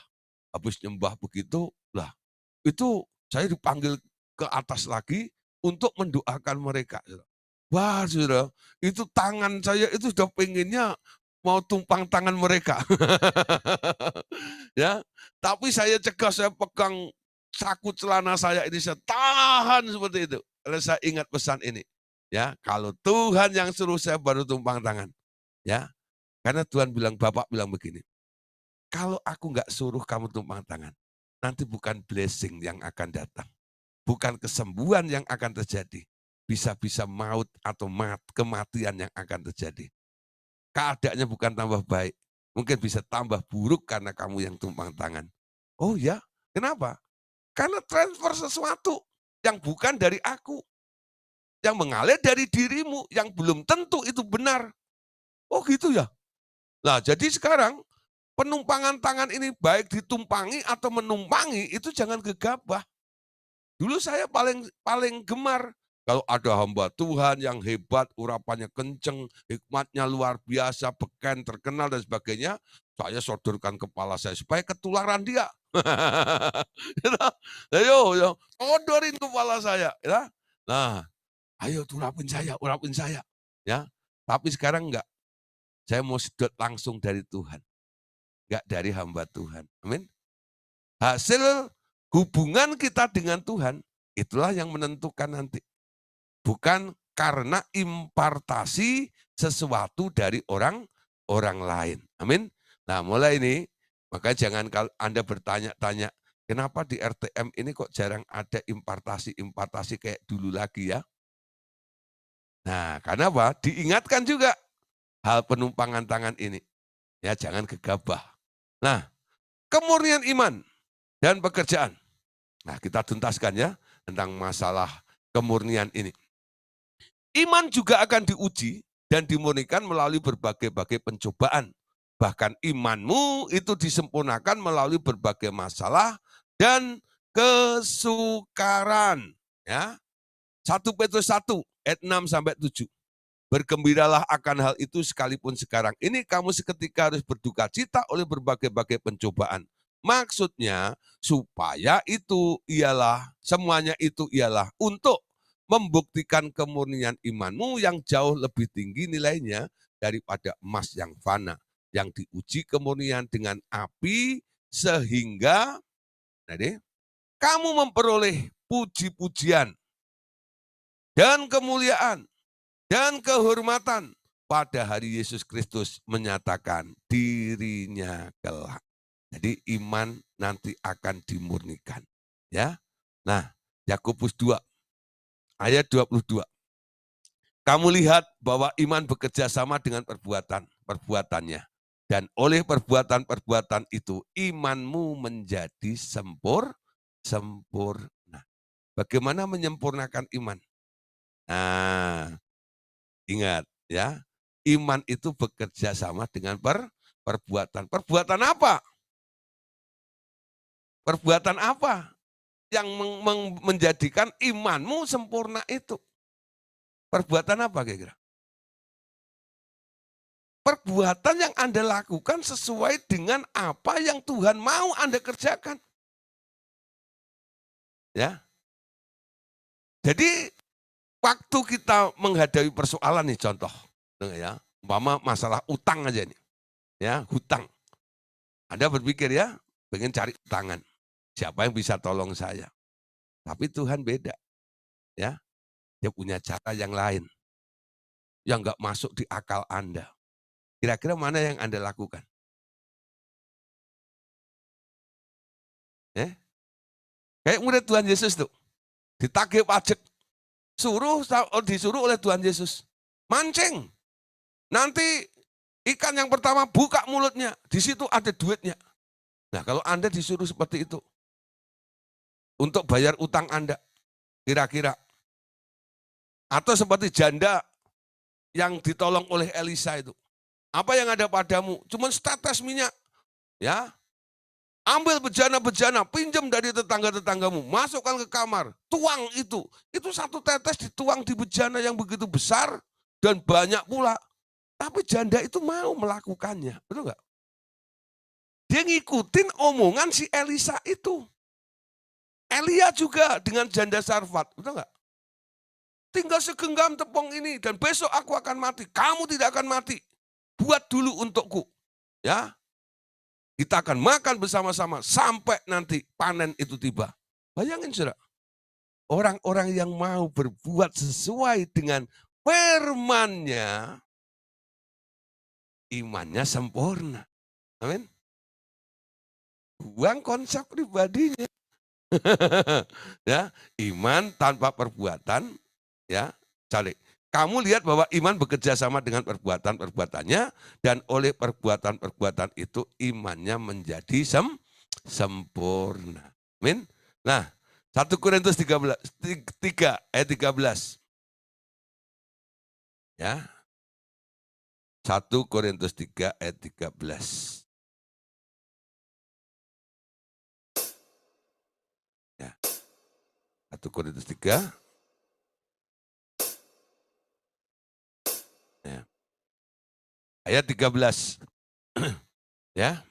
Habis nyembah begitu, lah itu saya dipanggil ke atas lagi untuk mendoakan mereka. Wah, saudara, itu tangan saya itu sudah pengennya mau tumpang tangan mereka. Ya, tapi saya cegah, saya pegang saku celana saya ini, saya tahan seperti itu. Karena saya ingat pesan ini. Ya, kalau Tuhan yang suruh saya baru tumpang tangan. Ya, karena Tuhan bilang, Bapak bilang begini, kalau aku nggak suruh kamu tumpang tangan, nanti bukan blessing yang akan datang. Bukan kesembuhan yang akan terjadi. Bisa-bisa maut atau kematian yang akan terjadi. Keadaannya bukan tambah baik. Mungkin bisa tambah buruk karena kamu yang tumpang tangan. Oh ya, kenapa? Karena transfer sesuatu yang bukan dari aku. Yang mengalir dari dirimu, yang belum tentu itu benar. Oh gitu ya? Nah jadi sekarang penumpangan tangan ini baik ditumpangi atau menumpangi itu jangan gegabah. Dulu saya paling gemar kalau ada hamba Tuhan yang hebat, urapannya kenceng, hikmatnya luar biasa, beken, terkenal dan sebagainya, saya sodorkan kepala saya supaya ketularan dia. Ayo, sodorin kepala saya. Ya. Nah, ayo urapin saya. Ya, tapi sekarang enggak. Saya mau sedot langsung dari Tuhan, enggak dari hamba Tuhan. Amin. Hasil hubungan kita dengan Tuhan, itulah yang menentukan nanti. Bukan karena impartasi sesuatu dari orang lain. Amin. Nah mulai ini, maka jangan Anda bertanya-tanya, kenapa di RTM ini kok jarang ada impartasi kayak dulu lagi ya. Nah karena apa? Diingatkan juga hal penumpangan tangan ini. Ya jangan gegabah. Nah kemurnian iman dan pekerjaan. Nah kita tuntaskan ya tentang masalah kemurnian ini. Iman juga akan diuji dan dimurnikan melalui berbagai-bagai pencobaan. Bahkan imanmu itu disempurnakan melalui berbagai masalah dan kesukaran. Ya. 1 Petrus 1 ayat 6 sampai 7. Bergembiralah akan hal itu sekalipun sekarang ini kamu seketika harus berduka cita oleh berbagai-bagai pencobaan. Maksudnya supaya semuanya itu ialah untuk membuktikan kemurnian imanmu yang jauh lebih tinggi nilainya daripada emas yang fana, yang diuji kemurnian dengan api sehingga kamu memperoleh puji-pujian dan kemuliaan dan kehormatan pada hari Yesus Kristus menyatakan dirinya kelak. Jadi iman nanti akan dimurnikan. Ya. Nah, Yakobus 2 ayat 22. Kamu lihat bahwa iman bekerja sama dengan perbuatannya. Dan oleh perbuatan-perbuatan itu imanmu menjadi sempurna. Bagaimana menyempurnakan iman? Nah, ingat ya, iman itu bekerja sama dengan perbuatan. Perbuatan apa? Perbuatan apa yang menjadikan imanmu sempurna itu? Perbuatan apa kira-kira? Perbuatan yang Anda lakukan sesuai dengan apa yang Tuhan mau Anda kerjakan. Ya. Jadi waktu kita menghadapi persoalan nih contoh, ya, umpama masalah utang aja nih, ya, hutang. Anda berpikir ya, pengen cari utangan. Siapa yang bisa tolong saya? Tapi Tuhan beda, ya. Dia punya cara yang lain, yang nggak masuk di akal Anda. Kira-kira mana yang Anda lakukan? Ya? Kayak murid Tuhan Yesus tuh, ditagih pajak, disuruh oleh Tuhan Yesus, mancing. Nanti ikan yang pertama buka mulutnya, di situ ada duitnya. Nah kalau Anda disuruh seperti itu, untuk bayar utang Anda, kira-kira. Atau seperti janda yang ditolong oleh Elisa itu. Apa yang ada padamu? Cuma setetes minyak. Ya, ambil bejana-bejana, pinjam dari tetangga-tetanggamu, masukkan ke kamar, tuang itu. Itu satu tetes dituang di bejana yang begitu besar dan banyak pula. Tapi janda itu mau melakukannya, betul nggak? Dia ngikutin omongan si Elisa itu. Elia juga dengan janda Sarfat, betul nggak? Tinggal segenggam tepung ini dan besok aku akan mati. Kamu tidak akan mati. Buat dulu untukku. Ya, kita akan makan bersama-sama sampai nanti panen itu tiba. Bayangin saudara, orang-orang yang mau berbuat sesuai dengan firman-Nya, imannya sempurna. Amin. Buang konsep pribadinya. Ya, iman tanpa perbuatan, ya, calik. Kamu lihat bahwa iman bekerja sama dengan perbuatan-perbuatannya dan oleh perbuatan-perbuatan itu imannya menjadi sempurna. Amin. Nah, 1 Korintus 3 ayat 13. Ya. 1 Korintus 3 ayat 13. Ya. 1 Korintus 3 ya. Ayat 13. Ya.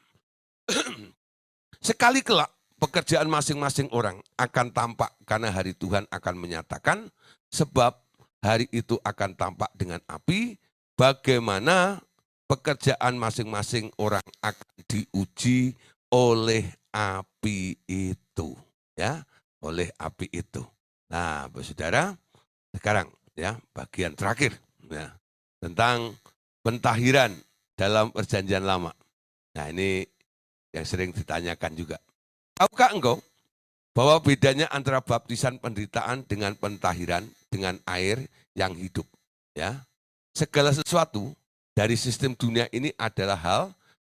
Sekali kelak pekerjaan masing-masing orang akan tampak karena hari Tuhan akan menyatakan, sebab hari itu akan tampak dengan api, bagaimana pekerjaan masing-masing orang akan diuji oleh api itu. Ya, oleh api itu. Nah, saudara, sekarang ya bagian terakhir ya, tentang pentahiran dalam perjanjian lama. Nah, ini yang sering ditanyakan juga. Tahukah engkau bahwa bedanya antara baptisan penderitaan dengan pentahiran dengan air yang hidup? Ya, segala sesuatu dari sistem dunia ini adalah hal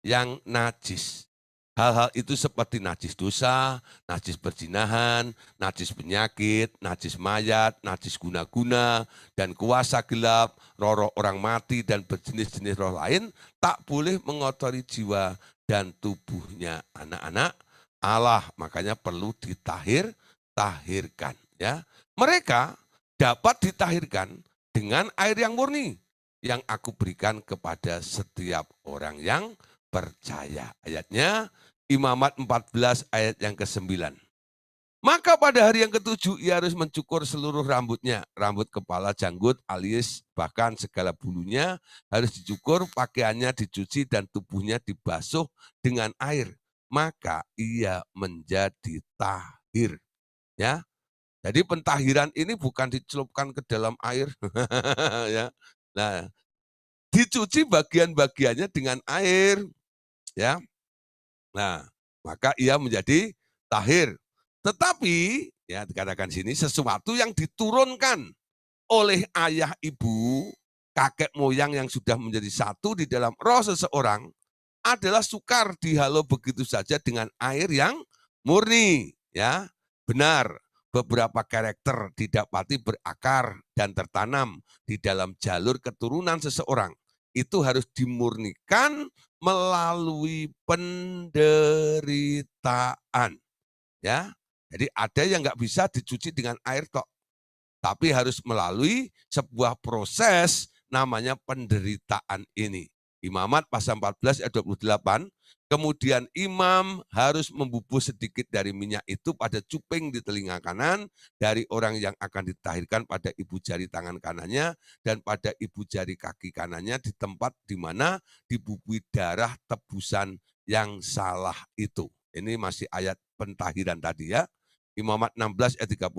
yang najis. Hal-hal itu seperti najis dosa, najis perzinahan, najis penyakit, najis mayat, najis guna-guna, dan kuasa gelap, roh-roh orang mati, dan berjenis-jenis roh lain, tak boleh mengotori jiwa dan tubuhnya anak-anak Allah. Makanya perlu tahirkan. Ya. Mereka dapat ditahirkan dengan air yang murni, yang aku berikan kepada setiap orang yang percaya. Ayatnya, Imamat 14 ayat yang ke-9. Maka pada hari yang ke-7 ia harus mencukur seluruh rambutnya, rambut kepala, janggut, alis, bahkan segala bulunya harus dicukur, pakaiannya dicuci dan tubuhnya dibasuh dengan air. Maka ia menjadi tahir. Ya, jadi pentahiran ini bukan dicelupkan ke dalam air, ya. Nah, dicuci bagian-bagiannya dengan air, ya. Nah, maka ia menjadi tahir. Tetapi, ya dikatakan sini, sesuatu yang diturunkan oleh ayah ibu, kakek moyang yang sudah menjadi satu di dalam roh seseorang, adalah sukar dihalau begitu saja dengan air yang murni. Ya, benar, beberapa karakter didapati berakar dan tertanam di dalam jalur keturunan seseorang. Itu harus dimurnikan melalui penderitaan. Ya, jadi ada yang nggak bisa dicuci dengan air tok, tapi harus melalui sebuah proses namanya penderitaan ini. Imamat pasal 14 ayat 28, kemudian imam harus membubuh sedikit dari minyak itu pada cuping di telinga kanan dari orang yang akan ditahirkan pada ibu jari tangan kanannya dan pada ibu jari kaki kanannya di tempat di mana dibubui darah tebusan yang salah itu. Ini masih ayat pentahiran tadi ya. Imamat 16 ayat 30.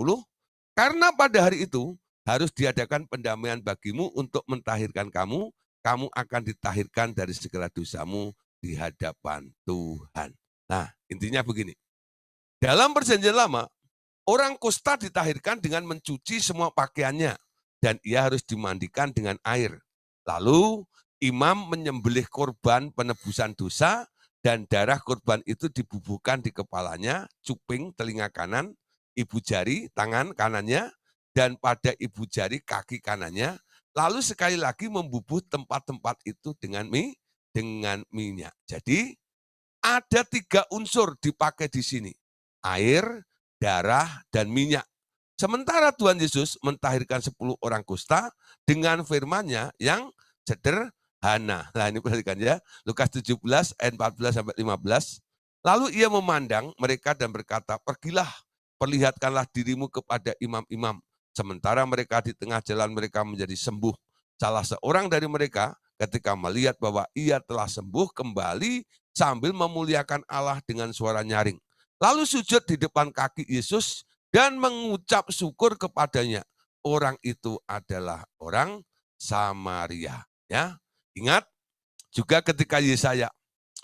Karena pada hari itu harus diadakan pendamaian bagimu untuk mentahirkan kamu, kamu akan ditahirkan dari segala dosamu di hadapan Tuhan. Nah, intinya begini. Dalam perjanjian lama, orang kusta ditahirkan dengan mencuci semua pakaiannya dan ia harus dimandikan dengan air. Lalu imam menyembelih korban penebusan dosa dan darah korban itu dibubuhkan di kepalanya, cuping telinga kanan, ibu jari tangan kanannya, dan pada ibu jari kaki kanannya. Lalu sekali lagi membubuh tempat-tempat itu dengan minyak. Jadi ada 3 unsur dipakai di sini. Air, darah, dan minyak. Sementara Tuhan Yesus mentahirkan 10 orang kusta dengan firman-Nya yang sederhana. Nah, ini perhatikan ya. Lukas 17 ayat 14 sampai 15. Lalu ia memandang mereka dan berkata, "Pergilah, perlihatkanlah dirimu kepada imam-imam." Sementara mereka di tengah jalan mereka menjadi sembuh. Salah seorang dari mereka ketika melihat bahwa ia telah sembuh kembali sambil memuliakan Allah dengan suara nyaring. Lalu sujud di depan kaki Yesus dan mengucap syukur kepadanya. Orang itu adalah orang Samaria. Ya, ingat juga ketika Yesaya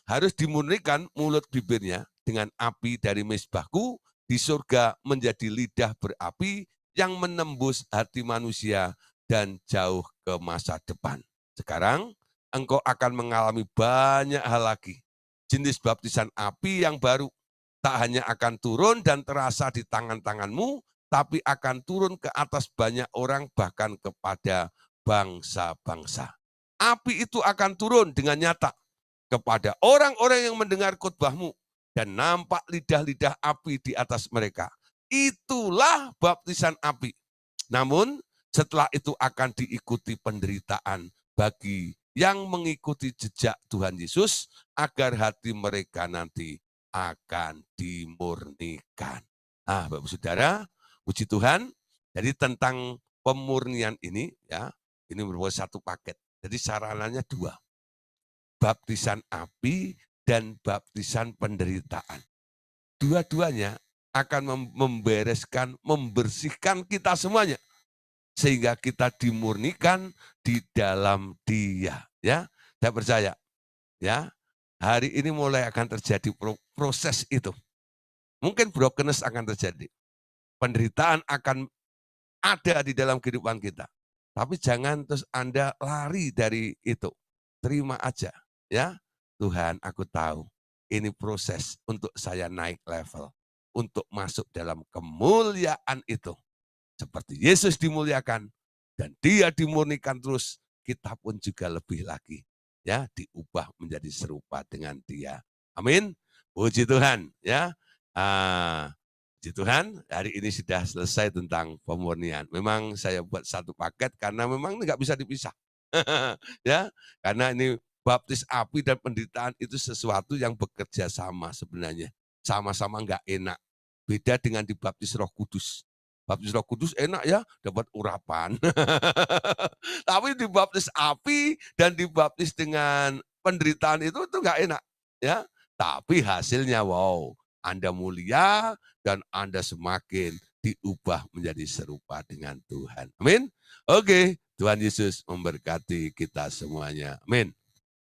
harus dimurnikan mulut bibirnya dengan api dari mezbahku di surga menjadi lidah berapi yang menembus hati manusia dan jauh ke masa depan. Sekarang engkau akan mengalami banyak hal lagi. Jenis baptisan api yang baru tak hanya akan turun dan terasa di tangan-tanganmu, tapi akan turun ke atas banyak orang bahkan kepada bangsa-bangsa. Api itu akan turun dengan nyata kepada orang-orang yang mendengar khotbahmu dan nampak lidah-lidah api di atas mereka. Itulah baptisan api. Namun setelah itu akan diikuti penderitaan bagi yang mengikuti jejak Tuhan Yesus agar hati mereka nanti akan dimurnikan. Ah, Bapak Saudara, puji Tuhan. Jadi tentang pemurnian ini ya, ini merupakan satu paket. Jadi sarananya 2. Baptisan api dan baptisan penderitaan. Dua-duanya akan membereskan, membersihkan kita semuanya sehingga kita dimurnikan di dalam Dia, ya. Saya percaya, ya. Hari ini mulai akan terjadi proses itu. Mungkin brokenness akan terjadi. Penderitaan akan ada di dalam kehidupan kita. Tapi jangan terus Anda lari dari itu. Terima aja, ya. Tuhan, aku tahu ini proses untuk saya naik level, untuk masuk dalam kemuliaan itu. Seperti Yesus dimuliakan dan dia dimurnikan terus, kita pun juga lebih lagi ya diubah menjadi serupa dengan dia. Amin. Puji Tuhan ya. Ah, puji Tuhan, hari ini sudah selesai tentang pemurnian. Memang saya buat satu paket karena memang nggak bisa dipisah. Ya, karena ini baptis api dan penderitaan itu sesuatu yang bekerja sama sebenarnya. Sama-sama nggak enak. Beda dengan dibaptis Roh Kudus. Baptis Roh Kudus enak ya, dapat urapan. Tapi dibaptis api dan dibaptis dengan penderitaan itu nggak enak, ya. Tapi hasilnya wow, Anda mulia dan Anda semakin diubah menjadi serupa dengan Tuhan. Amin. Oke, Tuhan Yesus memberkati kita semuanya. Amin.